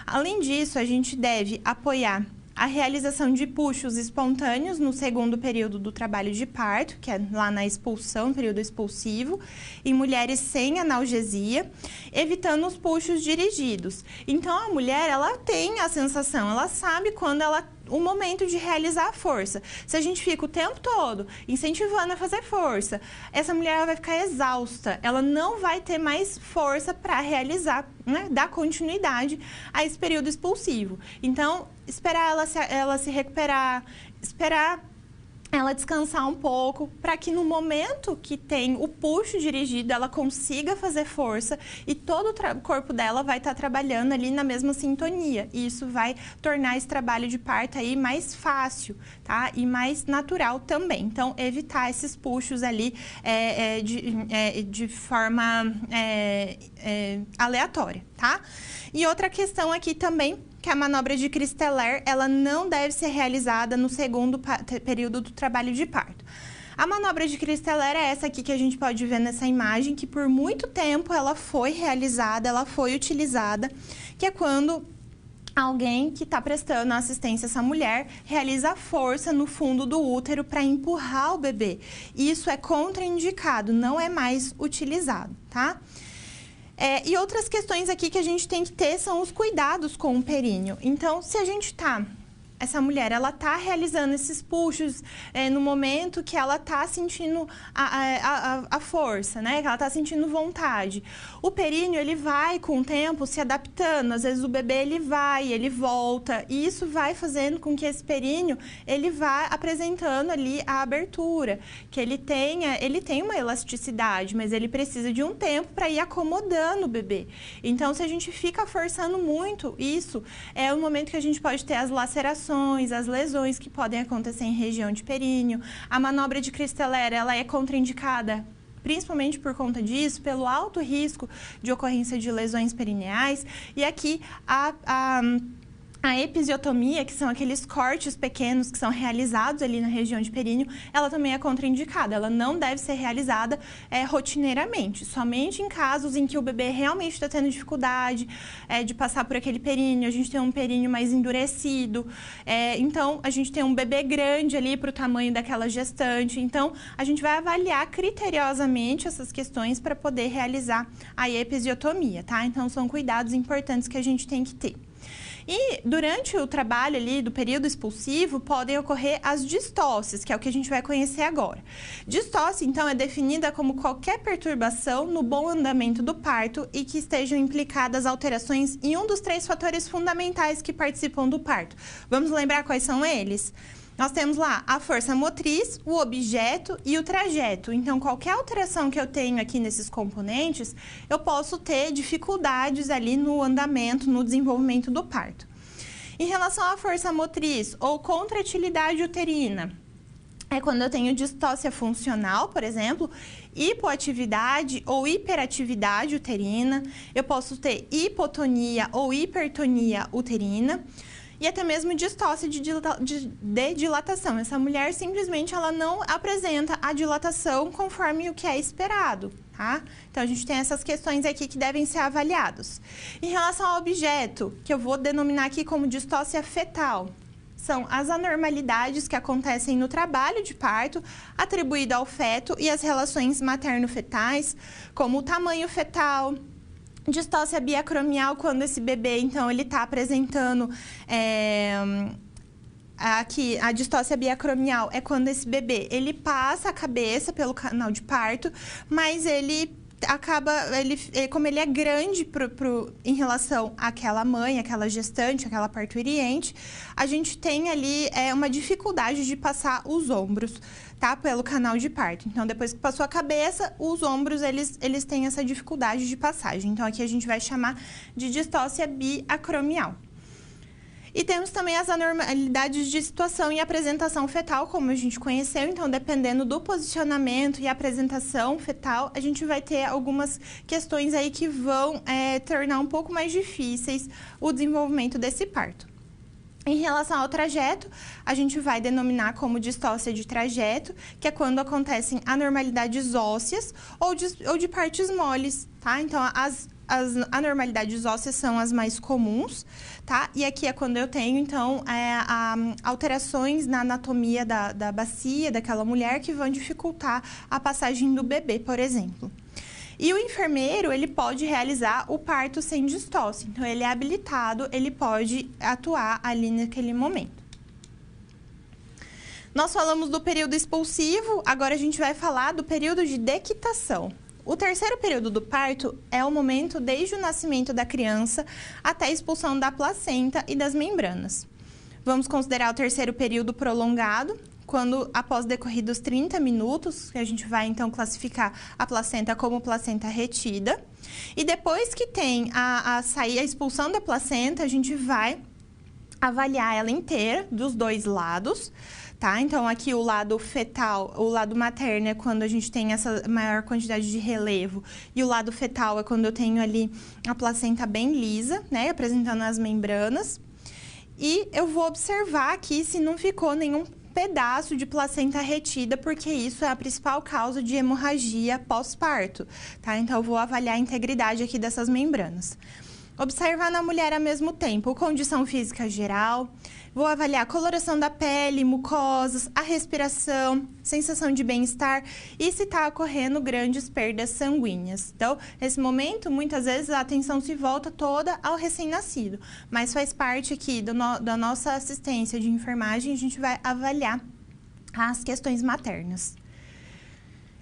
Além disso, a gente deve apoiar a realização de puxos espontâneos no segundo período do trabalho de parto, que é lá na expulsão, período expulsivo, em mulheres sem analgesia, evitando os puxos dirigidos. Então, a mulher, ela tem a sensação, ela sabe quando o momento de realizar a força. Se a gente fica o tempo todo incentivando a fazer força, essa mulher ela vai ficar exausta, ela não vai ter mais força para realizar, né, dar continuidade a esse período expulsivo. Então, esperar ela se recuperar, esperar ela descansar um pouco, para que no momento que tem o puxo dirigido, ela consiga fazer força e todo o corpo dela vai estar trabalhando ali na mesma sintonia. E isso vai tornar esse trabalho de parto aí mais fácil, tá? E mais natural também. Então, evitar esses puxos ali de forma aleatória, tá? E outra questão aqui também, que a manobra de Christeller, ela não deve ser realizada no segundo período do trabalho de parto. A manobra de Christeller é essa aqui que a gente pode ver nessa imagem, que por muito tempo ela foi realizada, ela foi utilizada, que é quando alguém que está prestando assistência a essa mulher realiza força no fundo do útero para empurrar o bebê. Isso é contraindicado, não é mais utilizado, tá? E outras questões aqui que a gente tem que ter são os cuidados com o períneo. Então, se a gente essa mulher, ela tá realizando esses puxos no momento que ela tá sentindo a força, né? Que ela tá sentindo vontade. O períneo, ele vai, com o tempo, se adaptando. Às vezes, o bebê, ele vai, ele volta. E isso vai fazendo com que esse períneo, ele vá apresentando ali a abertura. Que ele tem uma elasticidade, mas ele precisa de um tempo para ir acomodando o bebê. Então, se a gente fica forçando muito isso, é o momento que a gente pode ter as lacerações, as lesões que podem acontecer em região de períneo. A manobra de Christeller, ela é contraindicada principalmente por conta disso, pelo alto risco de ocorrência de lesões perineais. E aqui a episiotomia, que são aqueles cortes pequenos que são realizados ali na região de períneo, ela também é contraindicada. Ela não deve ser realizada rotineiramente, somente em casos em que o bebê realmente está tendo dificuldade de passar por aquele períneo, a gente tem um períneo mais endurecido, então a gente tem um bebê grande ali para o tamanho daquela gestante. Então, a gente vai avaliar criteriosamente essas questões para poder realizar a episiotomia, tá? Então, são cuidados importantes que a gente tem que ter. E durante o trabalho ali do período expulsivo, podem ocorrer as distócias, que é o que a gente vai conhecer agora. Distócia, então, é definida como qualquer perturbação no bom andamento do parto e que estejam implicadas alterações em um dos 3 fatores fundamentais que participam do parto. Vamos lembrar quais são eles? Nós temos lá a força motriz, o objeto e o trajeto. Então, qualquer alteração que eu tenho aqui nesses componentes, eu posso ter dificuldades ali no andamento, no desenvolvimento do parto. Em relação à força motriz ou contratilidade uterina, é quando eu tenho distócia funcional, por exemplo, hipoatividade ou hiperatividade uterina. Eu posso ter hipotonia ou hipertonia uterina. E até mesmo distócia de dilatação. Essa mulher, simplesmente, ela não apresenta a dilatação conforme o que é esperado, tá? Então, a gente tem essas questões aqui que devem ser avaliadas. Em relação ao objeto, que eu vou denominar aqui como distócia fetal, são as anormalidades que acontecem no trabalho de parto atribuído ao feto e as relações materno-fetais, como o tamanho fetal, distócia biacromial, quando esse bebê, então, ele está apresentando aqui, a distócia biacromial é quando esse bebê, ele passa a cabeça pelo canal de parto, mas ele como ele é grande em relação àquela mãe, àquela gestante, àquela parturiente, a gente tem ali uma dificuldade de passar os ombros, tá? Pelo canal de parto. Então, depois que passou a cabeça, os ombros, eles têm essa dificuldade de passagem. Então, aqui a gente vai chamar de distócia biacromial. E temos também as anormalidades de situação e apresentação fetal, como a gente conheceu. Então, dependendo do posicionamento e apresentação fetal, a gente vai ter algumas questões aí que vão tornar um pouco mais difíceis o desenvolvimento desse parto. Em relação ao trajeto, a gente vai denominar como distócia de trajeto, que é quando acontecem anormalidades ósseas ou de partes moles, tá? Então, as anormalidades ósseas são as mais comuns, tá? E aqui é quando eu tenho, então, alterações na anatomia da bacia daquela mulher que vão dificultar a passagem do bebê, por exemplo. E o enfermeiro, ele pode realizar o parto sem distócia. Então, ele é habilitado, ele pode atuar ali naquele momento. Nós falamos do período expulsivo, agora a gente vai falar do período de dequitação. O terceiro período do parto é o momento desde o nascimento da criança até a expulsão da placenta e das membranas. Vamos considerar o terceiro período prolongado, quando após decorridos 30 minutos, que a gente vai então classificar a placenta como placenta retida. E depois que tem a expulsão da placenta, a gente vai avaliar ela inteira, dos dois lados, tá? Então, aqui o lado fetal, o lado materno é quando a gente tem essa maior quantidade de relevo, e o lado fetal é quando eu tenho ali a placenta bem lisa, né? Apresentando as membranas. E eu vou observar aqui se não ficou nenhum pedaço de placenta retida, porque isso é a principal causa de hemorragia pós-parto, tá? Então, eu vou avaliar a integridade aqui dessas membranas. Observar na mulher ao mesmo tempo, condição física geral, vou avaliar a coloração da pele, mucosas, a respiração, sensação de bem-estar e se está ocorrendo grandes perdas sanguíneas. Então, nesse momento, muitas vezes a atenção se volta toda ao recém-nascido, mas faz parte aqui da nossa assistência de enfermagem, a gente vai avaliar as questões maternas.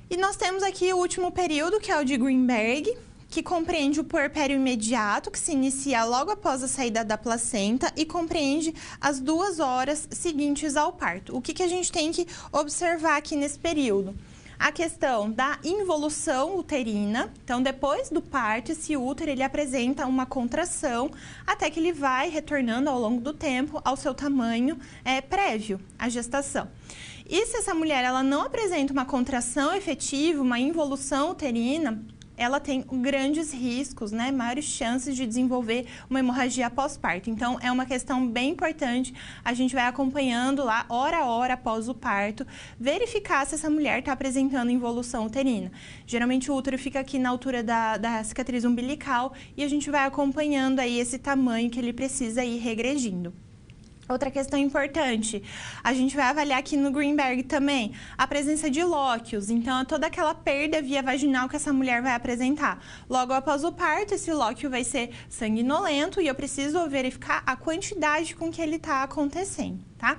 E nós temos aqui o último período, que é o de Greenberg, que compreende o puerpério imediato, que se inicia logo após a saída da placenta e compreende as 2 horas seguintes ao parto. O que a gente tem que observar aqui nesse período? A questão da involução uterina. Então, depois do parto, esse útero ele apresenta uma contração até que ele vai retornando ao longo do tempo ao seu tamanho prévio à gestação. E se essa mulher ela não apresenta uma contração efetiva, uma involução uterina, ela tem grandes riscos, né? Maiores chances de desenvolver uma hemorragia pós-parto. Então, é uma questão bem importante. A gente vai acompanhando lá, hora a hora após o parto, verificar se essa mulher está apresentando involução uterina. Geralmente, o útero fica aqui na altura da cicatriz umbilical e a gente vai acompanhando aí esse tamanho que ele precisa ir regredindo. Outra questão importante, a gente vai avaliar aqui no Greenberg também a presença de lóquios. Então, é toda aquela perda via vaginal que essa mulher vai apresentar. Logo após o parto, esse lóquio vai ser sanguinolento e eu preciso verificar a quantidade com que ele está acontecendo, tá?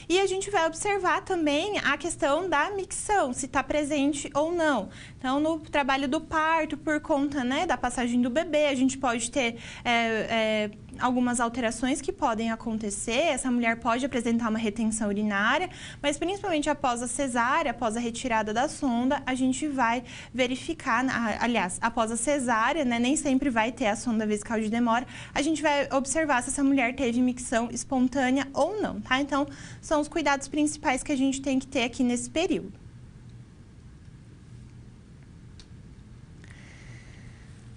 E a gente vai observar também a questão da micção, se está presente ou não. Então, no trabalho do parto, por conta, né, da passagem do bebê, a gente pode ter algumas alterações que podem acontecer. Essa mulher pode apresentar uma retenção urinária, mas principalmente após a cesárea, após a retirada da sonda, a gente vai verificar, aliás, após a cesárea, né, nem sempre vai ter a sonda vesical de demora, a gente vai observar se essa mulher teve micção espontânea ou não, tá? Então, são os cuidados principais que a gente tem que ter aqui nesse período.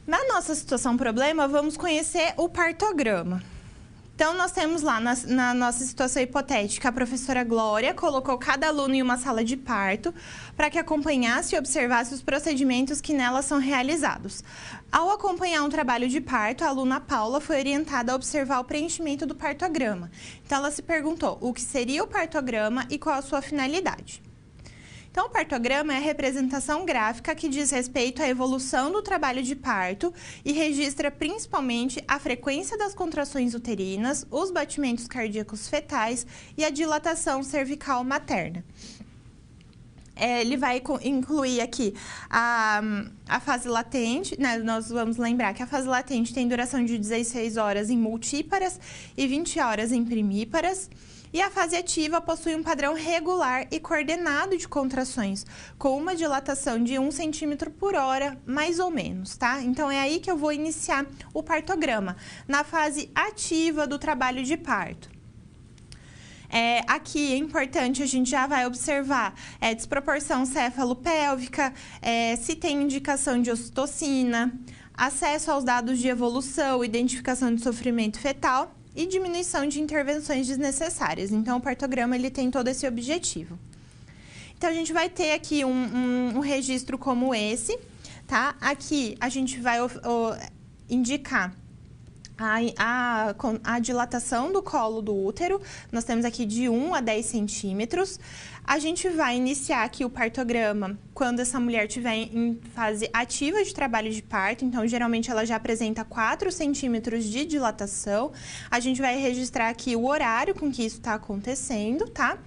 Na nossa situação problema, vamos conhecer o partograma. Então, nós temos lá, na nossa situação hipotética, a professora Glória colocou cada aluno em uma sala de parto para que acompanhasse e observasse os procedimentos que nela são realizados. Ao acompanhar um trabalho de parto, a aluna Paula foi orientada a observar o preenchimento do partograma. Então, ela se perguntou o que seria o partograma e qual a sua finalidade. Então, o partograma é a representação gráfica que diz respeito à evolução do trabalho de parto e registra principalmente a frequência das contrações uterinas, os batimentos cardíacos fetais e a dilatação cervical materna. Ele vai incluir aqui a fase latente, né? Nós vamos lembrar que a fase latente tem duração de 16 horas em multíparas e 20 horas em primíparas. E a fase ativa possui um padrão regular e coordenado de contrações, com uma dilatação de 1 centímetro por hora, mais ou menos, tá? Então, é aí que eu vou iniciar o partograma, na fase ativa do trabalho de parto. Aqui é importante, a gente já vai observar desproporção céfalo-pélvica, se tem indicação de ocitocina, acesso aos dados de evolução, identificação de sofrimento fetal, e diminuição de intervenções desnecessárias. Então, o partograma ele tem todo esse objetivo. Então, a gente vai ter aqui um registro como esse, tá? Aqui, a gente vai indicar a dilatação do colo do útero. Nós temos aqui de 1 a 10 centímetros. A gente vai iniciar aqui o partograma quando essa mulher estiver em fase ativa de trabalho de parto. Então, geralmente, ela já apresenta 4 centímetros de dilatação. A gente vai registrar aqui o horário com que isso está acontecendo, tá?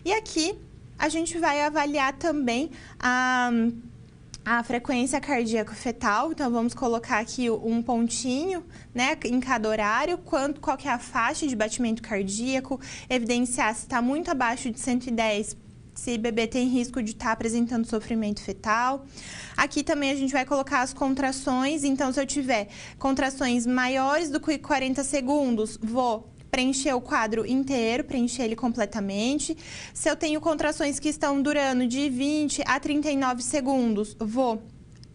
E aqui, a gente vai avaliar também a frequência cardíaca fetal. Então, vamos colocar aqui um pontinho, né, em cada horário, qual que é a faixa de batimento cardíaco, evidenciar se está muito abaixo de 110 se bebê tem risco de estar apresentando sofrimento fetal. Aqui também a gente vai colocar as contrações, então se eu tiver contrações maiores do que 40 segundos, vou preencher o quadro inteiro, preencher ele completamente. Se eu tenho contrações que estão durando de 20 a 39 segundos, vou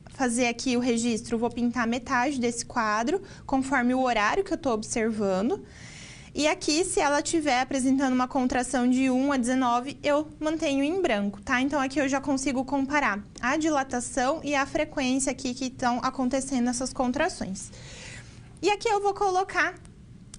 fazer aqui o registro, vou pintar metade desse quadro, conforme o horário que eu estou observando. E aqui, se ela estiver apresentando uma contração de 1 a 19, eu mantenho em branco, tá? Então, aqui eu já consigo comparar a dilatação e a frequência aqui que estão acontecendo essas contrações. E aqui eu vou colocar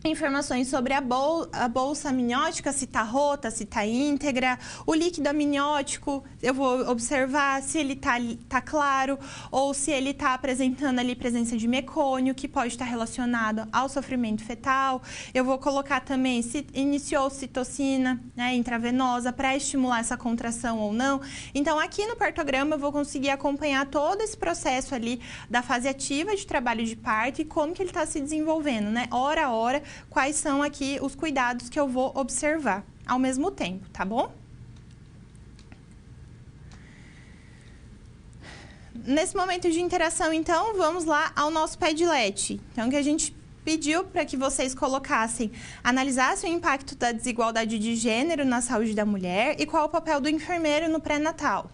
informações sobre a bolsa amniótica, se está rota, se está íntegra. O líquido amniótico, eu vou observar se ele tá claro ou se ele está apresentando ali presença de mecônio, que pode estar relacionado ao sofrimento fetal. Eu vou colocar também se iniciou citocina, né, intravenosa para estimular essa contração ou não. Então, aqui no partograma, eu vou conseguir acompanhar todo esse processo ali da fase ativa de trabalho de parto e como que ele está se desenvolvendo, né? Hora a hora, quais são aqui os cuidados que eu vou observar ao mesmo tempo, tá bom? Nesse momento de interação, então, vamos lá ao nosso Padlet. Então, que a gente pediu para que vocês colocassem, analisassem o impacto da desigualdade de gênero na saúde da mulher e qual o papel do enfermeiro no pré-natal.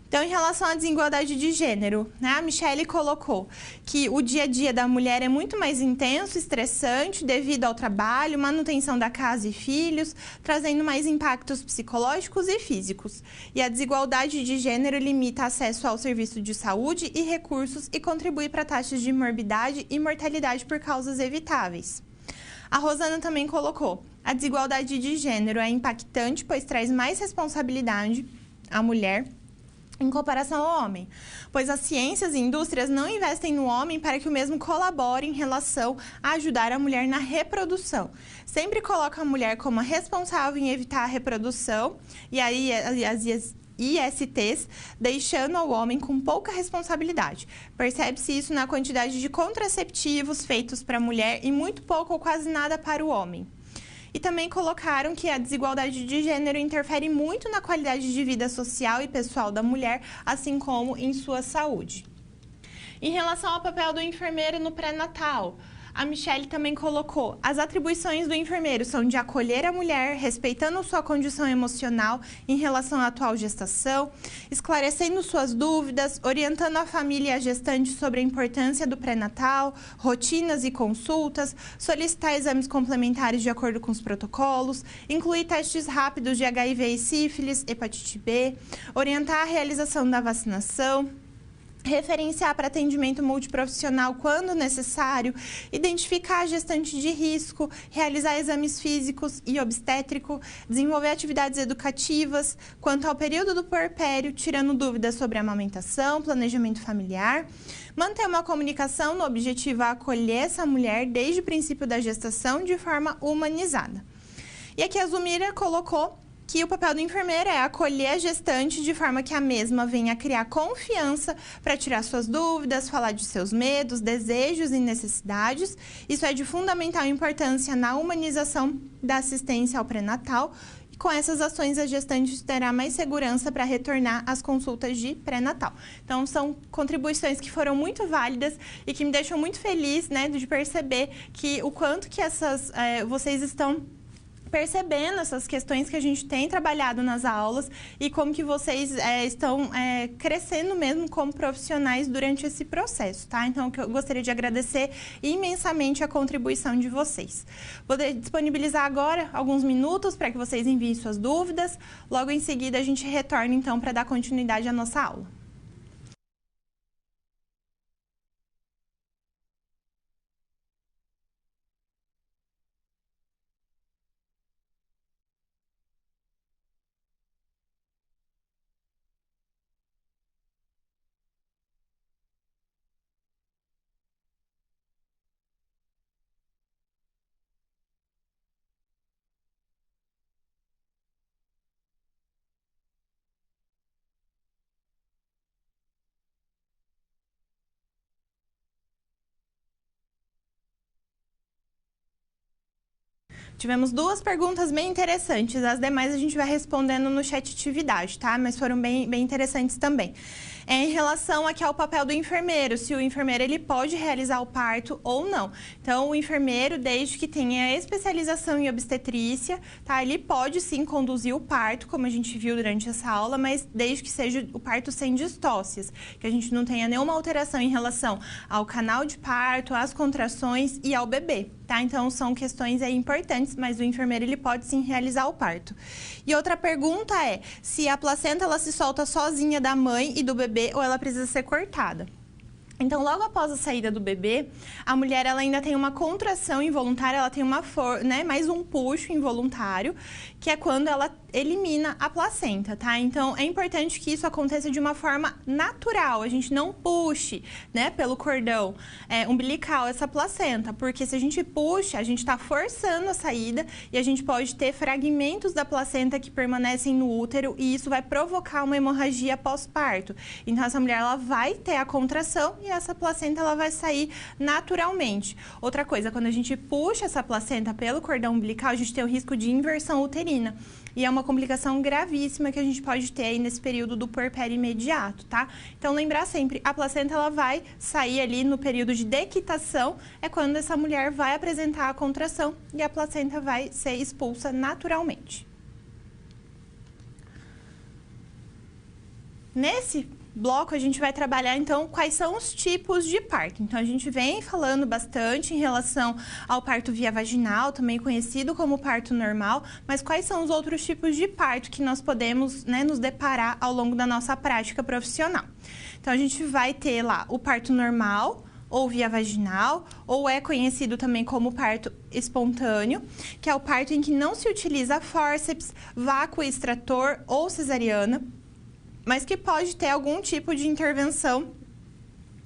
Então, em relação à desigualdade de gênero, né, a Michelle colocou que o dia a dia da mulher é muito mais intenso, estressante, devido ao trabalho, manutenção da casa e filhos, trazendo mais impactos psicológicos e físicos. E a desigualdade de gênero limita acesso ao serviço de saúde e recursos e contribui para taxas de morbidade e mortalidade por causas evitáveis. A Rosana também colocou: a desigualdade de gênero é impactante, pois traz mais responsabilidade à mulher em comparação ao homem, pois as ciências e indústrias não investem no homem para que o mesmo colabore em relação a ajudar a mulher na reprodução. Sempre coloca a mulher como a responsável em evitar a reprodução, e aí as ISTs, deixando o homem com pouca responsabilidade. Percebe-se isso na quantidade de contraceptivos feitos para a mulher e muito pouco ou quase nada para o homem. E também colocaram que a desigualdade de gênero interfere muito na qualidade de vida social e pessoal da mulher, assim como em sua saúde. Em relação ao papel do enfermeiro no pré-natal, a Michelle também colocou: as atribuições do enfermeiro são de acolher a mulher, respeitando sua condição emocional em relação à atual gestação, esclarecendo suas dúvidas, orientando a família e a gestante sobre a importância do pré-natal, rotinas e consultas, solicitar exames complementares de acordo com os protocolos, incluir testes rápidos de HIV e sífilis, hepatite B, orientar a realização da vacinação, referenciar para atendimento multiprofissional quando necessário, identificar a gestante de risco, realizar exames físicos e obstétrico, desenvolver atividades educativas quanto ao período do puerpério, tirando dúvidas sobre amamentação, planejamento familiar, manter uma comunicação no objetivo a acolher essa mulher desde o princípio da gestação de forma humanizada. E aqui a Zumira colocou que o papel do enfermeiro é acolher a gestante de forma que a mesma venha a criar confiança para tirar suas dúvidas, falar de seus medos, desejos e necessidades. Isso é de fundamental importância na humanização da assistência ao pré-natal. E com essas ações, a gestante terá mais segurança para retornar às consultas de pré-natal. Então, são contribuições que foram muito válidas e que me deixam muito feliz, né, de perceber que o quanto que vocês estão percebendo essas questões que a gente tem trabalhado nas aulas e como que vocês estão crescendo mesmo como profissionais durante esse processo, tá? Então, eu gostaria de agradecer imensamente a contribuição de vocês. Vou disponibilizar agora alguns minutos para que vocês enviem suas dúvidas. Logo em seguida, a gente retorna, então, para dar continuidade à nossa aula. Tivemos duas perguntas bem interessantes, as demais a gente vai respondendo no chat atividade, tá? Mas foram bem interessantes também. Em relação aqui ao papel do enfermeiro, se o enfermeiro ele pode realizar o parto ou não. Então, o enfermeiro, desde que tenha especialização em obstetrícia, tá? Ele pode sim conduzir o parto, como a gente viu durante essa aula, mas desde que seja o parto sem distócias, que a gente não tenha nenhuma alteração em relação ao canal de parto, às contrações e ao bebê, tá? Então, são questões aí importantes, mas o enfermeiro ele pode sim realizar o parto. E outra pergunta é, se a placenta ela se solta sozinha da mãe e do bebê ou ela precisa ser cortada. Então, logo após a saída do bebê, a mulher ela ainda tem uma contração involuntária, ela tem mais um puxo involuntário, que é quando ela elimina a placenta, tá? Então, é importante que isso aconteça de uma forma natural, a gente não puxe, né, pelo cordão umbilical essa placenta, porque se a gente puxa, a gente está forçando a saída e a gente pode ter fragmentos da placenta que permanecem no útero e isso vai provocar uma hemorragia pós-parto. Então, essa mulher ela vai ter a contração e essa placenta ela vai sair naturalmente. Outra coisa, quando a gente puxa essa placenta pelo cordão umbilical, a gente tem o risco de inversão uterina. E é uma complicação gravíssima que a gente pode ter aí nesse período do puerpério imediato, tá? Então, lembrar sempre, a placenta ela vai sair ali no período de dequitação, é quando essa mulher vai apresentar a contração e a placenta vai ser expulsa naturalmente. Nesse bloco, a gente vai trabalhar, então, quais são os tipos de parto. Então, a gente vem falando bastante em relação ao parto via vaginal, também conhecido como parto normal, mas quais são os outros tipos de parto que nós podemos, né, nos deparar ao longo da nossa prática profissional. Então, a gente vai ter lá o parto normal, ou via vaginal, ou é conhecido também como parto espontâneo, que é o parto em que não se utiliza fórceps, vácuo extrator ou cesariana, mas que pode ter algum tipo de intervenção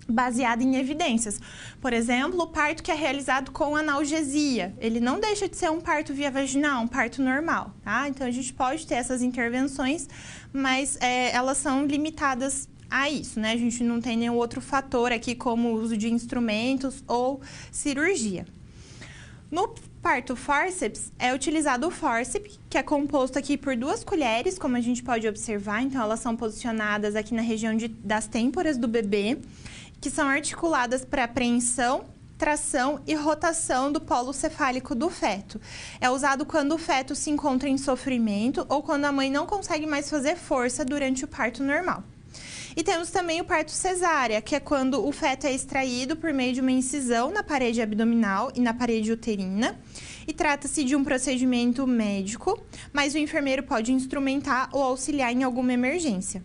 baseada em evidências. Por exemplo, o parto que é realizado com analgesia, ele não deixa de ser um parto via vaginal, um parto normal, tá? Então, a gente pode ter essas intervenções, mas elas são limitadas a isso, né? A gente não tem nenhum outro fator aqui, como o uso de instrumentos ou cirurgia. No parto fórceps, é utilizado o fórceps, que é composto aqui por 2 colheres, como a gente pode observar. Então, elas são posicionadas aqui na região das têmporas do bebê, que são articuladas para apreensão, tração e rotação do polo cefálico do feto. É usado quando o feto se encontra em sofrimento ou quando a mãe não consegue mais fazer força durante o parto normal. E temos também o parto cesárea, que é quando o feto é extraído por meio de uma incisão na parede abdominal e na parede uterina. E trata-se de um procedimento médico, mas o enfermeiro pode instrumentar ou auxiliar em alguma emergência.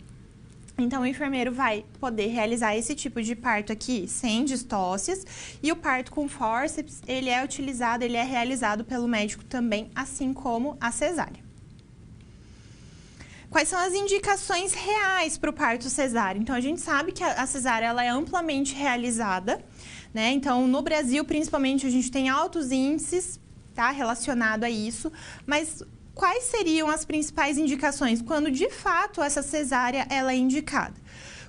Então, o enfermeiro vai poder realizar esse tipo de parto aqui sem distócias. E o parto com fórceps, ele é realizado pelo médico também, assim como a cesárea. Quais são as indicações reais para o parto cesáreo? Então, a gente sabe que a cesárea ela é amplamente realizada, né? Então, no Brasil, principalmente, a gente tem altos índices, tá, relacionado a isso. Mas quais seriam as principais indicações quando, de fato, essa cesárea ela é indicada?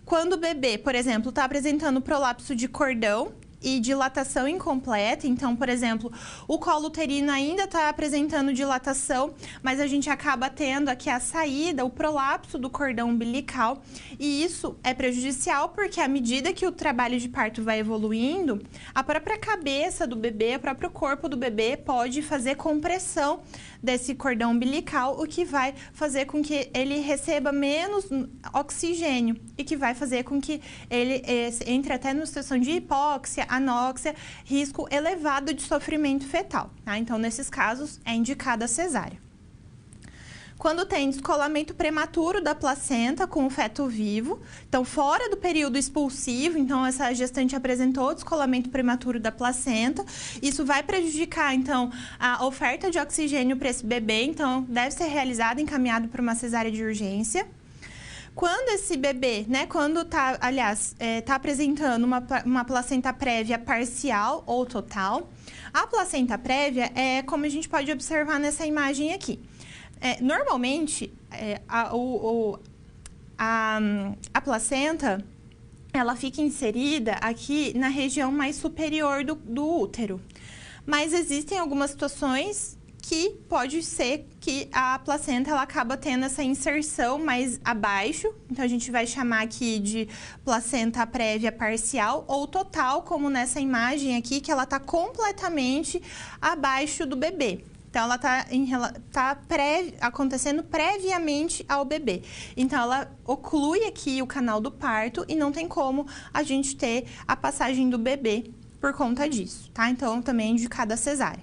Quando o bebê, por exemplo, está apresentando prolapso de cordão e dilatação incompleta, então, por exemplo, o colo uterino ainda está apresentando dilatação, mas a gente acaba tendo aqui a saída, o prolapso do cordão umbilical, e isso é prejudicial porque à medida que o trabalho de parto vai evoluindo, a própria cabeça do bebê, o próprio corpo do bebê pode fazer compressão desse cordão umbilical, o que vai fazer com que ele receba menos oxigênio e que vai fazer com que ele entre até numa situação de hipóxia, anóxia, risco elevado de sofrimento fetal, tá? Então, nesses casos, é indicada a cesárea. Quando tem descolamento prematuro da placenta com o feto vivo, então fora do período expulsivo, então essa gestante apresentou descolamento prematuro da placenta, isso vai prejudicar, então, a oferta de oxigênio para esse bebê, então deve ser realizado, encaminhado para uma cesárea de urgência. Quando esse bebê, né, quando tá apresentando uma placenta prévia parcial ou total, a placenta prévia é como a gente pode observar nessa imagem aqui. Normalmente, a placenta, ela fica inserida aqui na região mais superior do útero. Mas existem algumas situações que pode ser que a placenta ela acaba tendo essa inserção mais abaixo, então a gente vai chamar aqui de placenta prévia parcial ou total, como nessa imagem aqui, que ela está completamente abaixo do bebê. Então, ela está acontecendo previamente ao bebê. Então, ela oclui aqui o canal do parto e não tem como a gente ter a passagem do bebê por conta disso, tá? Então, também é indicada a cesárea.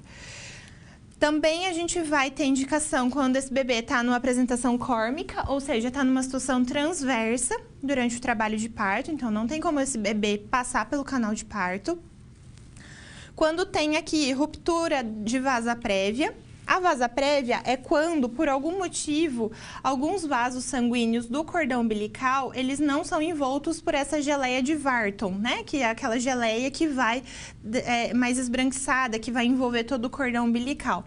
Também a gente vai ter indicação quando esse bebê está numa apresentação córmica, ou seja, está numa situação transversa durante o trabalho de parto. Então, não tem como esse bebê passar pelo canal de parto. Quando tem aqui ruptura de vasa prévia. A vasa prévia é quando, por algum motivo, alguns vasos sanguíneos do cordão umbilical, eles não são envoltos por essa geleia de Wharton, né? Que é aquela geleia que vai mais esbranquiçada, que vai envolver todo o cordão umbilical.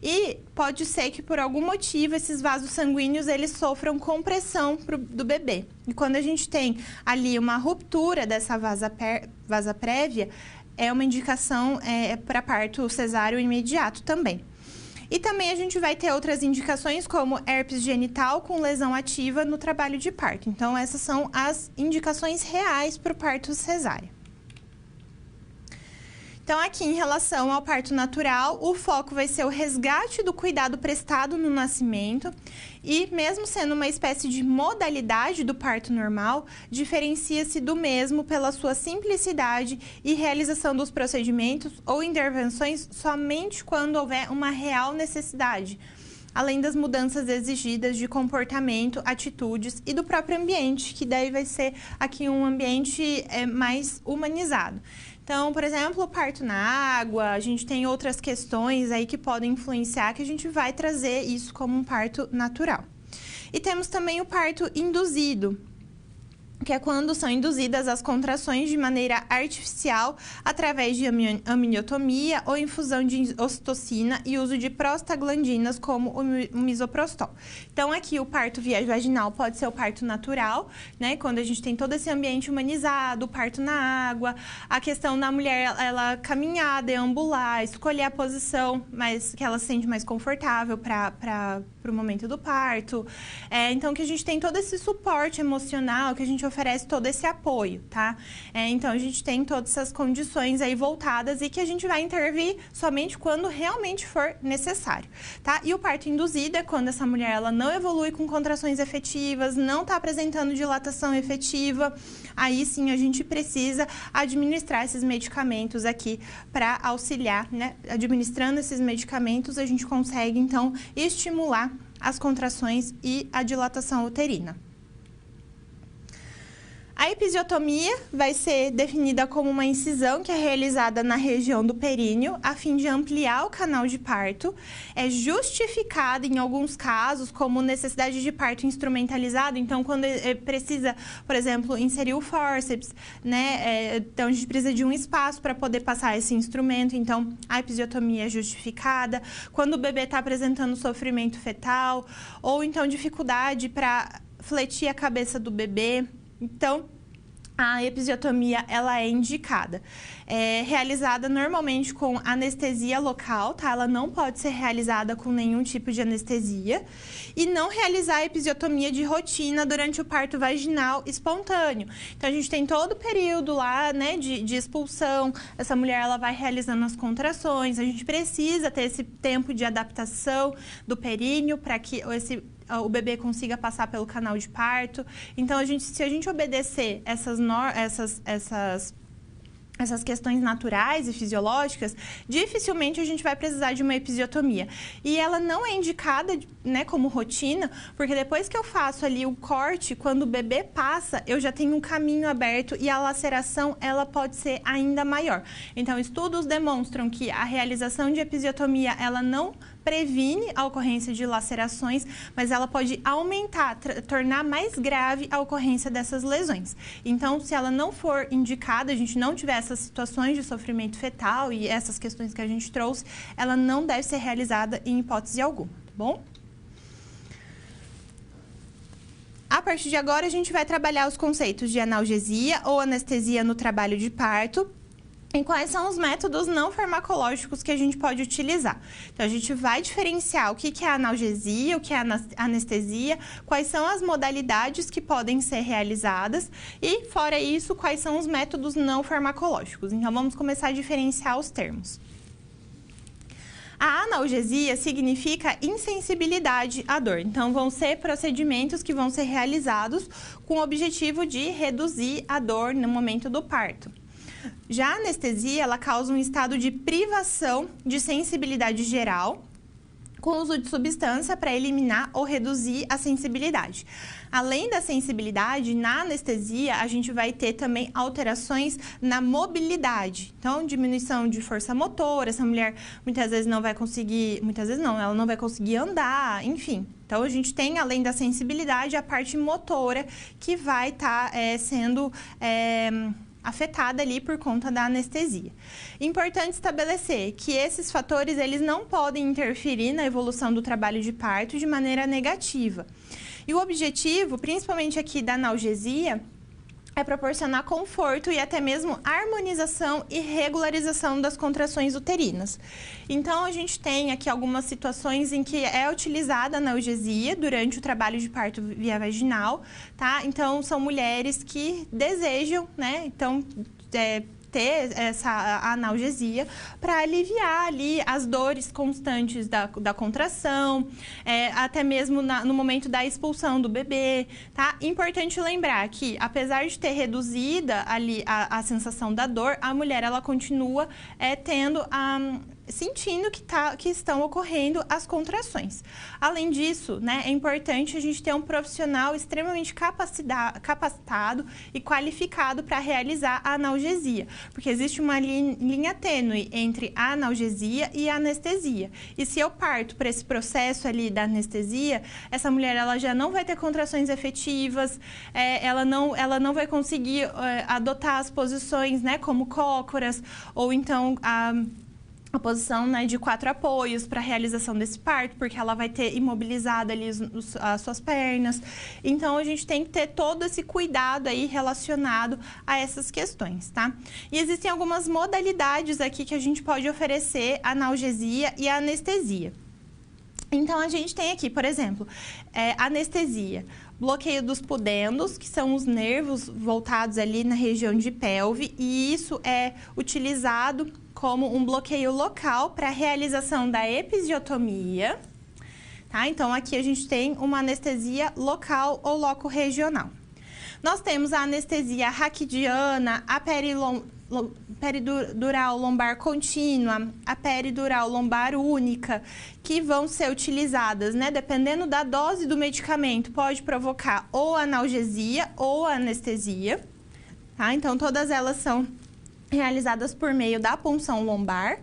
E pode ser que, por algum motivo, esses vasos sanguíneos, eles sofram compressão do bebê. E quando a gente tem ali uma ruptura dessa vasa prévia, é uma indicação para parto cesáreo imediato também. E também a gente vai ter outras indicações, como herpes genital com lesão ativa no trabalho de parto. Então, essas são as indicações reais para o parto cesáreo. Então, aqui em relação ao parto natural, o foco vai ser o resgate do cuidado prestado no nascimento e, mesmo sendo uma espécie de modalidade do parto normal, diferencia-se do mesmo pela sua simplicidade e realização dos procedimentos ou intervenções somente quando houver uma real necessidade, além das mudanças exigidas de comportamento, atitudes e do próprio ambiente, que daí vai ser aqui um ambiente mais humanizado. Então, por exemplo, o parto na água, a gente tem outras questões aí que podem influenciar, que a gente vai trazer isso como um parto natural. E temos também o parto induzido, que é quando são induzidas as contrações de maneira artificial através de amniotomia ou infusão de ocitocina e uso de prostaglandinas como o misoprostol. Então, aqui o parto via vaginal pode ser o parto natural, né? Quando a gente tem todo esse ambiente humanizado, o parto na água, a questão da mulher, ela caminhar, deambular, escolher a posição que ela se sente mais confortável para o momento do parto. Então, que a gente tem todo esse suporte emocional, que a gente oferece todo esse apoio, tá? Então, a gente tem todas essas condições aí voltadas e que a gente vai intervir somente quando realmente for necessário, tá? E o parto induzido é quando essa mulher, ela não evolui com contrações efetivas, não está apresentando dilatação efetiva, aí sim a gente precisa administrar esses medicamentos aqui para auxiliar, né? Administrando esses medicamentos, a gente consegue, então, estimular as contrações e a dilatação uterina. A episiotomia vai ser definida como uma incisão que é realizada na região do períneo a fim de ampliar o canal de parto. É justificada em alguns casos como necessidade de parto instrumentalizado. Então, quando precisa, por exemplo, inserir o fórceps, né? Então, a gente precisa de um espaço para poder passar esse instrumento. Então, a episiotomia é justificada. Quando o bebê está apresentando sofrimento fetal ou então dificuldade para fletir a cabeça do bebê. Então, a episiotomia, ela é indicada. É realizada normalmente com anestesia local, tá? Ela não pode ser realizada com nenhum tipo de anestesia. E não realizar a episiotomia de rotina durante o parto vaginal espontâneo. Então, a gente tem todo o período lá, né, de expulsão. Essa mulher, ela vai realizando as contrações. A gente precisa ter esse tempo de adaptação do períneo para que o bebê consiga passar pelo canal de parto. Então, se a gente obedecer essas questões naturais e fisiológicas, dificilmente a gente vai precisar de uma episiotomia. E ela não é indicada, né, como rotina, porque depois que eu faço ali o corte, quando o bebê passa, eu já tenho um caminho aberto e a laceração, ela pode ser ainda maior. Então, estudos demonstram que a realização de episiotomia, ela não previne a ocorrência de lacerações, mas ela pode aumentar, tornar mais grave a ocorrência dessas lesões. Então, se ela não for indicada, a gente não tiver essas situações de sofrimento fetal e essas questões que a gente trouxe, ela não deve ser realizada em hipótese alguma, tá bom? A partir de agora, a gente vai trabalhar os conceitos de analgesia ou anestesia no trabalho de parto. E quais são os métodos não farmacológicos que a gente pode utilizar? Então, a gente vai diferenciar o que é analgesia, o que é anestesia, quais são as modalidades que podem ser realizadas e, fora isso, quais são os métodos não farmacológicos. Então, vamos começar a diferenciar os termos. A analgesia significa insensibilidade à dor. Então, vão ser procedimentos que vão ser realizados com o objetivo de reduzir a dor no momento do parto. Já a anestesia, ela causa um estado de privação de sensibilidade geral, com o uso de substância para eliminar ou reduzir a sensibilidade. Além da sensibilidade, na anestesia, a gente vai ter também alterações na mobilidade. Então, diminuição de força motora, essa mulher muitas vezes não vai conseguir, ela não vai conseguir andar, enfim. Então, a gente tem, além da sensibilidade, a parte motora que vai estar sendo afetada ali por conta da anestesia. Importante estabelecer que esses fatores eles não podem interferir na evolução do trabalho de parto de maneira negativa. E o objetivo, principalmente aqui da analgesia, é proporcionar conforto e até mesmo harmonização e regularização das contrações uterinas. Então, a gente tem aqui algumas situações em que é utilizada a analgesia durante o trabalho de parto via vaginal, tá? Então, são mulheres que desejam, né? Então, ter essa analgesia para aliviar ali as dores constantes da contração, até mesmo no momento da expulsão do bebê, tá? Importante lembrar que, apesar de ter reduzida ali a sensação da dor, a mulher, ela continua sentindo que estão ocorrendo as contrações. Além disso, né, é importante a gente ter um profissional extremamente capacitado e qualificado para realizar a analgesia, porque existe uma linha tênue entre a analgesia e a anestesia. E se eu parto para esse processo ali da anestesia, essa mulher ela já não vai ter contrações efetivas, ela não vai conseguir adotar as posições, né, como cócoras, ou então a posição, né, de 4 apoios para a realização desse parto, porque ela vai ter imobilizado ali as suas pernas. Então, a gente tem que ter todo esse cuidado aí relacionado a essas questões, tá? E existem algumas modalidades aqui que a gente pode oferecer a analgesia e a anestesia. Então, a gente tem aqui, por exemplo, anestesia, bloqueio dos pudendos, que são os nervos voltados ali na região de pelve, e isso é utilizado como um bloqueio local para a realização da episiotomia, tá? Então, aqui a gente tem uma anestesia local ou loco-regional. Nós temos a anestesia raquidiana, a peridural lombar contínua, a peridural lombar única, que vão ser utilizadas, né? Dependendo da dose do medicamento, pode provocar ou analgesia ou anestesia, tá? Então, todas elas são realizadas por meio da punção lombar,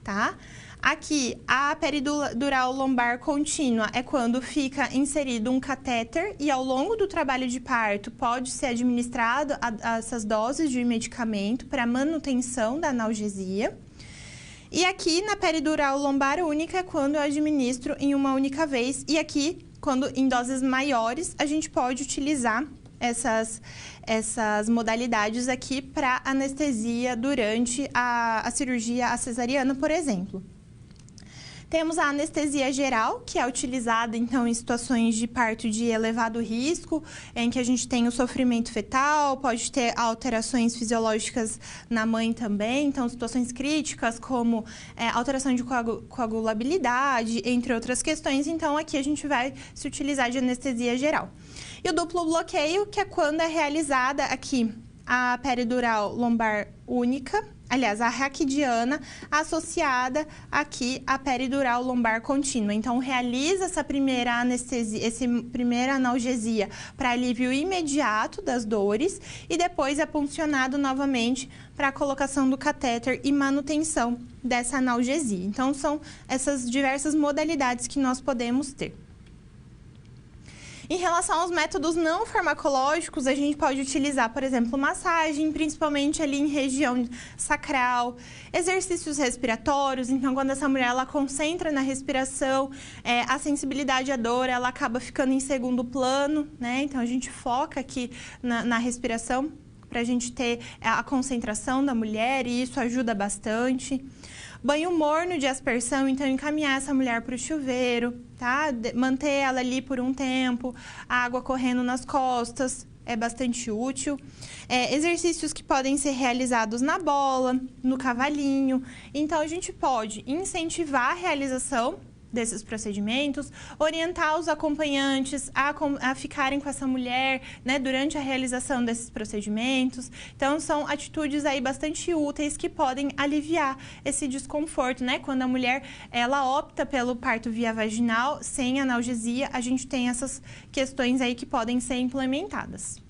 tá? Aqui, a peridural lombar contínua é quando fica inserido um catéter e ao longo do trabalho de parto pode ser administrado essas doses de medicamento para manutenção da analgesia. E aqui, na peridural lombar única, é quando eu administro em uma única vez. E aqui, quando em doses maiores, a gente pode utilizar essas modalidades aqui para anestesia durante a cirurgia cesariana, por exemplo. Temos a anestesia geral, que é utilizada, então, em situações de parto de elevado risco, em que a gente tem o sofrimento fetal, pode ter alterações fisiológicas na mãe também, então, situações críticas como alteração de coagulabilidade, entre outras questões. Então, aqui a gente vai se utilizar de anestesia geral. E o duplo bloqueio, que é quando é realizada aqui a peridural lombar única, aliás, a raquidiana, associada aqui à peridural lombar contínua. Então, realiza essa primeira anestesia, essa primeira analgesia para alívio imediato das dores e depois é puncionado novamente para a colocação do catéter e manutenção dessa analgesia. Então, são essas diversas modalidades que nós podemos ter. Em relação aos métodos não farmacológicos, a gente pode utilizar, por exemplo, massagem, principalmente ali em região sacral, exercícios respiratórios. Então, quando essa mulher ela concentra na respiração, a sensibilidade à dor ela acaba ficando em segundo plano, né? Então, a gente foca aqui na respiração para a gente ter a concentração da mulher, e isso ajuda bastante. Banho morno de aspersão, então encaminhar essa mulher para o chuveiro, tá? Manter ela ali por um tempo, a água correndo nas costas, é bastante útil. Exercícios que podem ser realizados na bola, no cavalinho. Então, a gente pode incentivar a realização desses procedimentos, orientar os acompanhantes a ficarem com essa mulher, né, durante a realização desses procedimentos. Então, são atitudes aí bastante úteis que podem aliviar esse desconforto, né? Quando a mulher, ela opta pelo parto via vaginal, sem analgesia, a gente tem essas questões aí que podem ser implementadas.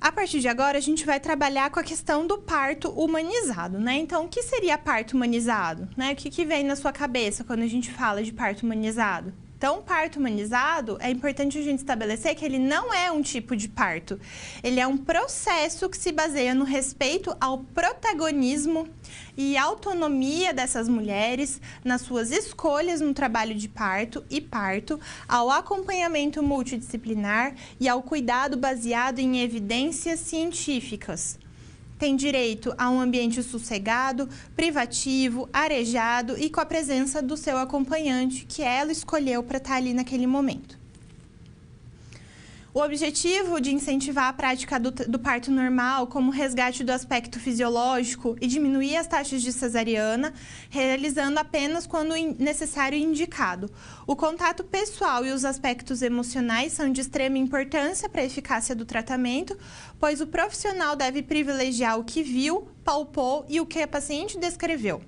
A partir de agora, a gente vai trabalhar com a questão do parto humanizado, né? Então, o que seria parto humanizado? Né? O que vem na sua cabeça quando a gente fala de parto humanizado? Então, parto humanizado, é importante a gente estabelecer que ele não é um tipo de parto. Ele é um processo que se baseia no respeito ao protagonismo e autonomia dessas mulheres nas suas escolhas no trabalho de parto e parto, ao acompanhamento multidisciplinar e ao cuidado baseado em evidências científicas. Tem direito a um ambiente sossegado, privativo, arejado e com a presença do seu acompanhante, que ela escolheu para estar ali naquele momento. O objetivo de incentivar a prática do parto normal, como resgate do aspecto fisiológico e diminuir as taxas de cesariana, realizando apenas quando necessário e indicado. O contato pessoal e os aspectos emocionais são de extrema importância para a eficácia do tratamento, pois o profissional deve privilegiar o que viu, palpou e o que a paciente descreveu.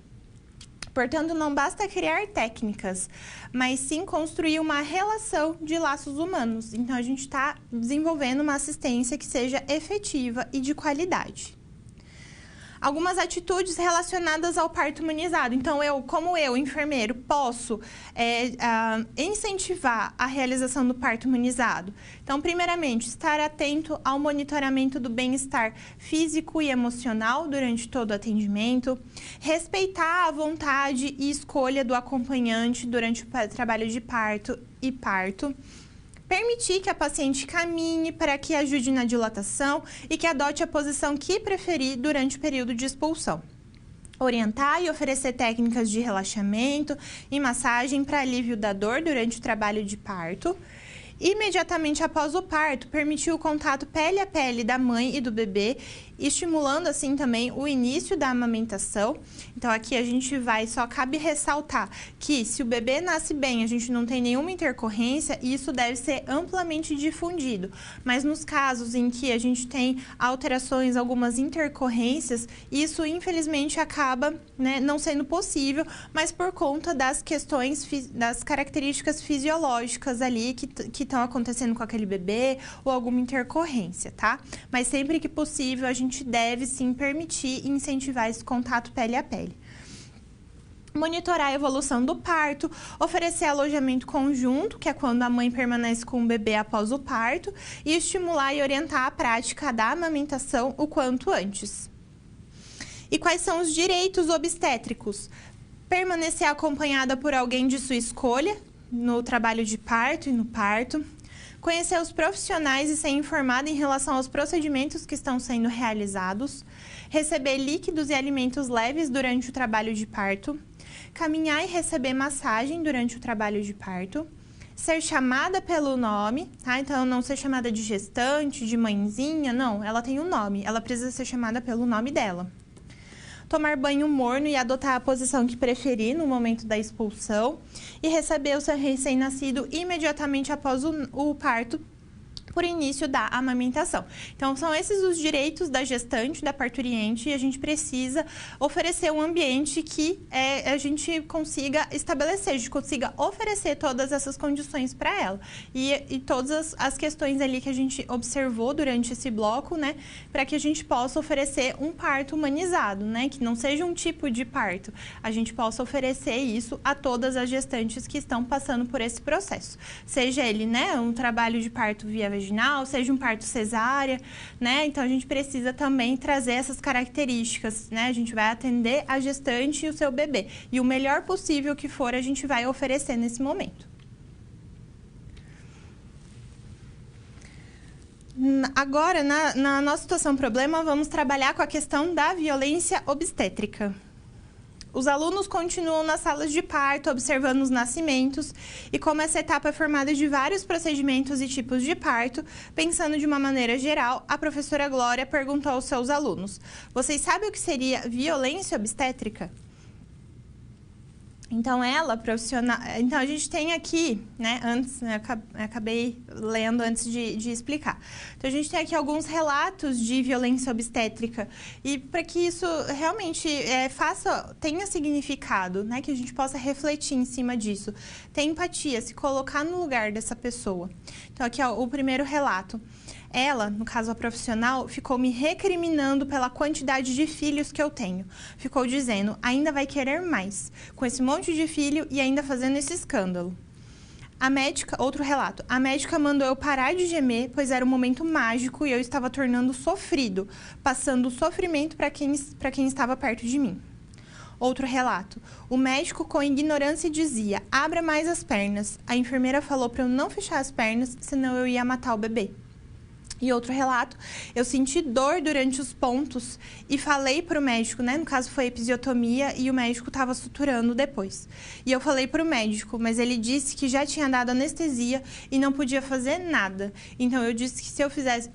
Portanto, não basta criar técnicas, mas sim construir uma relação de laços humanos. Então, a gente está desenvolvendo uma assistência que seja efetiva e de qualidade. Algumas atitudes relacionadas ao parto humanizado. Então, como enfermeiro, posso incentivar a realização do parto humanizado. Então, primeiramente, estar atento ao monitoramento do bem-estar físico e emocional durante todo o atendimento, respeitar a vontade e escolha do acompanhante durante o trabalho de parto e parto, permitir que a paciente caminhe para que ajude na dilatação e que adote a posição que preferir durante o período de expulsão. Orientar e oferecer técnicas de relaxamento e massagem para alívio da dor durante o trabalho de parto. Imediatamente após o parto, permitir o contato pele a pele da mãe e do bebê, estimulando assim também o início da amamentação. Então aqui a gente só cabe ressaltar que se o bebê nasce bem, a gente não tem nenhuma intercorrência, isso deve ser amplamente difundido. Mas nos casos em que a gente tem alterações, algumas intercorrências, isso infelizmente acaba, né, não sendo possível, mas por conta das questões, das características fisiológicas ali que estão acontecendo com aquele bebê ou alguma intercorrência, tá? Mas sempre que possível, a gente deve sim permitir e incentivar esse contato pele a pele. Monitorar a evolução do parto, oferecer alojamento conjunto, que é quando a mãe permanece com o bebê após o parto, e estimular e orientar a prática da amamentação o quanto antes. E quais são os direitos obstétricos? Permanecer acompanhada por alguém de sua escolha no trabalho de parto e no parto. Conhecer os profissionais e ser informada em relação aos procedimentos que estão sendo realizados, receber líquidos e alimentos leves durante o trabalho de parto, caminhar e receber massagem durante o trabalho de parto, ser chamada pelo nome, tá? Então, não ser chamada de gestante, de mãezinha, não, ela tem um nome, ela precisa ser chamada pelo nome dela. Tomar banho morno e adotar a posição que preferir no momento da expulsão e receber o seu recém-nascido imediatamente após o parto, por início da amamentação. Então, são esses os direitos da gestante, da parturiente, e a gente precisa oferecer um ambiente que a gente consiga estabelecer, a gente consiga oferecer todas essas condições para ela. E todas as questões ali que a gente observou durante esse bloco, né, para que a gente possa oferecer um parto humanizado, né, que não seja um tipo de parto, a gente possa oferecer isso a todas as gestantes que estão passando por esse processo. Seja ele, né, um trabalho de parto via vaginal, seja um parto cesárea, né? Então, a gente precisa também trazer essas características, né? A gente vai atender a gestante e o seu bebê. E o melhor possível que for, a gente vai oferecer nesse momento. Agora, na nossa situação problema, vamos trabalhar com a questão da violência obstétrica. Os alunos continuam nas salas de parto, observando os nascimentos, e como essa etapa é formada de vários procedimentos e tipos de parto, pensando de uma maneira geral, a professora Glória perguntou aos seus alunos: vocês sabem o que seria violência obstétrica? Então, Então, a gente tem aqui, né, acabei lendo antes de explicar. Então, a gente tem aqui alguns relatos de violência obstétrica. E para que isso realmente tenha significado, né, que a gente possa refletir em cima disso. Ter empatia, se colocar no lugar dessa pessoa. Então, aqui, ó, o primeiro relato. Ela, no caso a profissional, ficou me recriminando pela quantidade de filhos que eu tenho. Ficou dizendo, ainda vai querer mais, com esse monte de filho e ainda fazendo esse escândalo. A médica, outro relato, a médica mandou eu parar de gemer, pois era um momento mágico e eu estava tornando sofrido, passando o sofrimento para quem estava perto de mim. Outro relato. O médico, com ignorância, dizia, abra mais as pernas. A enfermeira falou para eu não fechar as pernas, senão eu ia matar o bebê. E outro relato, eu senti dor durante os pontos e falei para o médico, né? No caso foi episiotomia e o médico estava suturando depois. E eu falei para o médico, mas ele disse que já tinha dado anestesia e não podia fazer nada. Então eu disse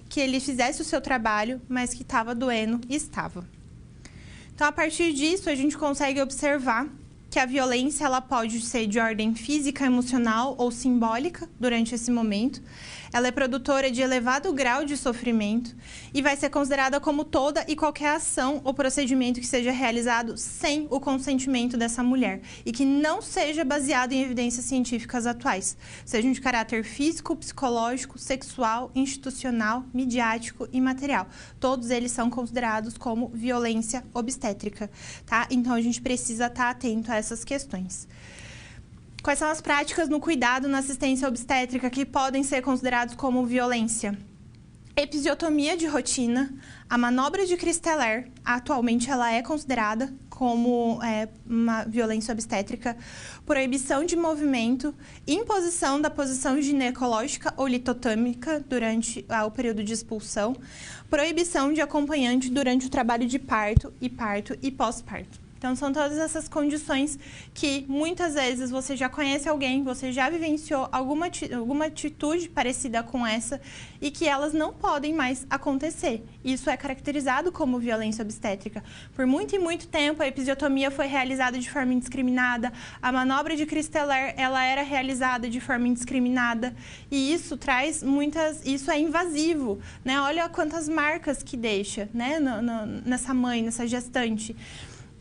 que ele fizesse o seu trabalho, mas que estava doendo e estava. Então a partir disso a gente consegue observar que a violência ela pode ser de ordem física, emocional ou simbólica durante esse momento. Ela é produtora de elevado grau de sofrimento e vai ser considerada como toda e qualquer ação ou procedimento que seja realizado sem o consentimento dessa mulher e que não seja baseado em evidências científicas atuais, sejam de caráter físico, psicológico, sexual, institucional, midiático e material. Todos eles são considerados como violência obstétrica, tá? Então, a gente precisa estar atento a essas questões. Quais são as práticas no cuidado na assistência obstétrica que podem ser considerados como violência? Episiotomia de rotina, a manobra de Christeller, atualmente ela é considerada como uma violência obstétrica, proibição de movimento, imposição da posição ginecológica ou litotâmica durante o período de expulsão, proibição de acompanhante durante o trabalho de parto e pós-parto. Então, são todas essas condições que, muitas vezes, você já conhece alguém, você já vivenciou alguma atitude parecida com essa e que elas não podem mais acontecer. Isso é caracterizado como violência obstétrica. Por muito e muito tempo, a episiotomia foi realizada de forma indiscriminada, a manobra de Christeller, ela era realizada de forma indiscriminada e isso traz isso é invasivo, né? Olha quantas marcas que deixa, né? Nessa mãe, nessa gestante.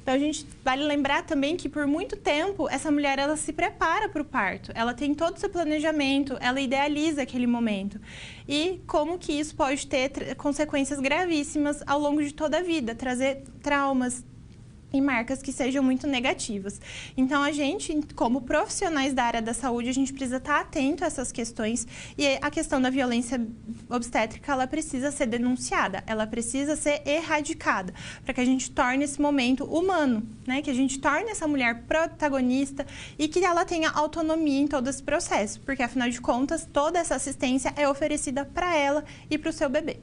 Então, a gente vale lembrar também que, por muito tempo, essa mulher ela se prepara para o parto. Ela tem todo o seu planejamento, ela idealiza aquele momento. E como que isso pode ter consequências gravíssimas ao longo de toda a vida, trazer traumas e marcas que sejam muito negativas. Então, a gente, como profissionais da área da saúde, a gente precisa estar atento a essas questões e a questão da violência obstétrica, ela precisa ser denunciada, ela precisa ser erradicada, para que a gente torne esse momento humano, né? Que a gente torne essa mulher protagonista e que ela tenha autonomia em todo esse processo, porque, afinal de contas, toda essa assistência é oferecida para ela e para o seu bebê.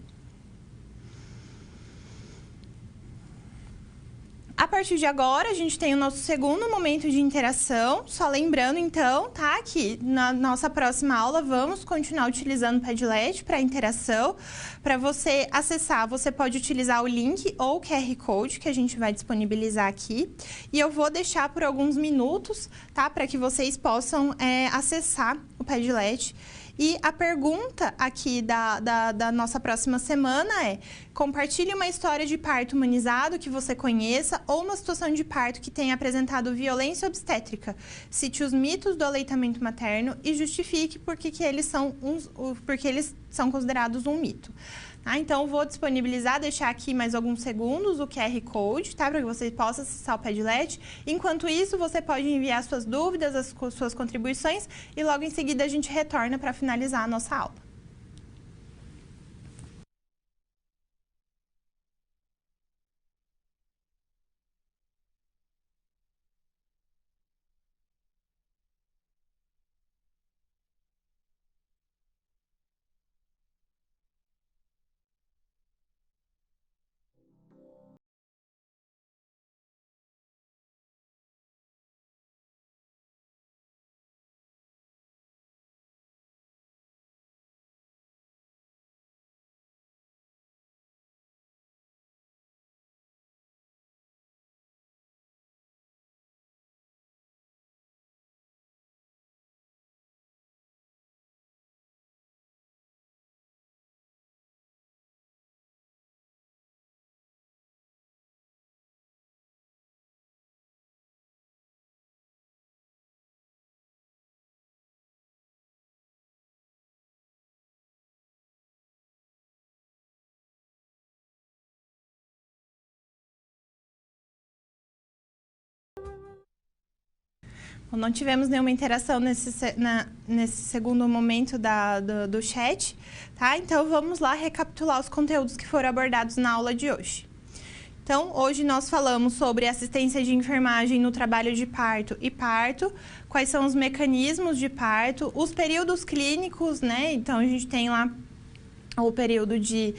A partir de agora, a gente tem o nosso segundo momento de interação. Só lembrando, então, tá? Que na nossa próxima aula, vamos continuar utilizando o Padlet para interação. Para você acessar, você pode utilizar o link ou o QR Code que a gente vai disponibilizar aqui. E eu vou deixar por alguns minutos, tá? Para que vocês possam acessar o Padlet. E a pergunta aqui da nossa próxima semana é: compartilhe uma história de parto humanizado que você conheça ou uma situação de parto que tenha apresentado violência obstétrica. Cite os mitos do aleitamento materno e justifique por que eles são considerados um mito. Então, vou disponibilizar, deixar aqui mais alguns segundos o QR Code, tá? Para que você possa acessar o Padlet. Enquanto isso, você pode enviar suas dúvidas, as suas contribuições e logo em seguida a gente retorna para finalizar a nossa aula. Não tivemos nenhuma interação nesse segundo momento do chat, tá? Então, vamos lá recapitular os conteúdos que foram abordados na aula de hoje. Então, hoje nós falamos sobre assistência de enfermagem no trabalho de parto e parto, quais são os mecanismos de parto, os períodos clínicos, né? Então, a gente tem lá o período de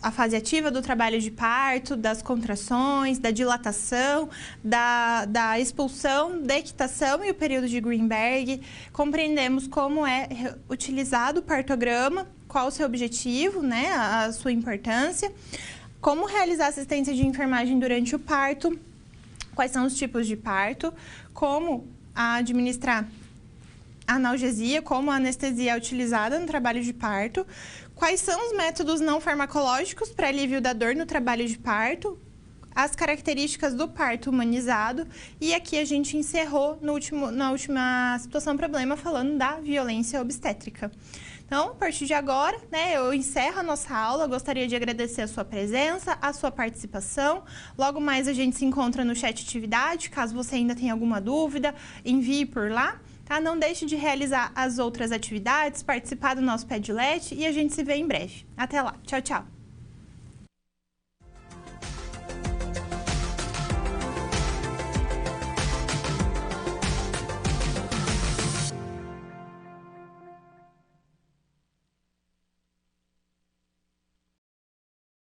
a fase ativa do trabalho de parto, das contrações, da dilatação, da expulsão, da equitação e o período de Greenberg. Compreendemos como é utilizado o partograma, qual o seu objetivo, né, a sua importância, como realizar assistência de enfermagem durante o parto, quais são os tipos de parto, como administrar analgesia, como a anestesia é utilizada no trabalho de parto, quais são os métodos não farmacológicos para alívio da dor no trabalho de parto, as características do parto humanizado, e aqui a gente encerrou na última situação problema falando da violência obstétrica. Então, a partir de agora, né, eu encerro a nossa aula. Eu gostaria de agradecer a sua presença, a sua participação. Logo mais a gente se encontra no chat atividade. Caso você ainda tenha alguma dúvida, envie por lá. Tá? Não deixe de realizar as outras atividades, participar do nosso Padlet e a gente se vê em breve. Até lá. Tchau, tchau.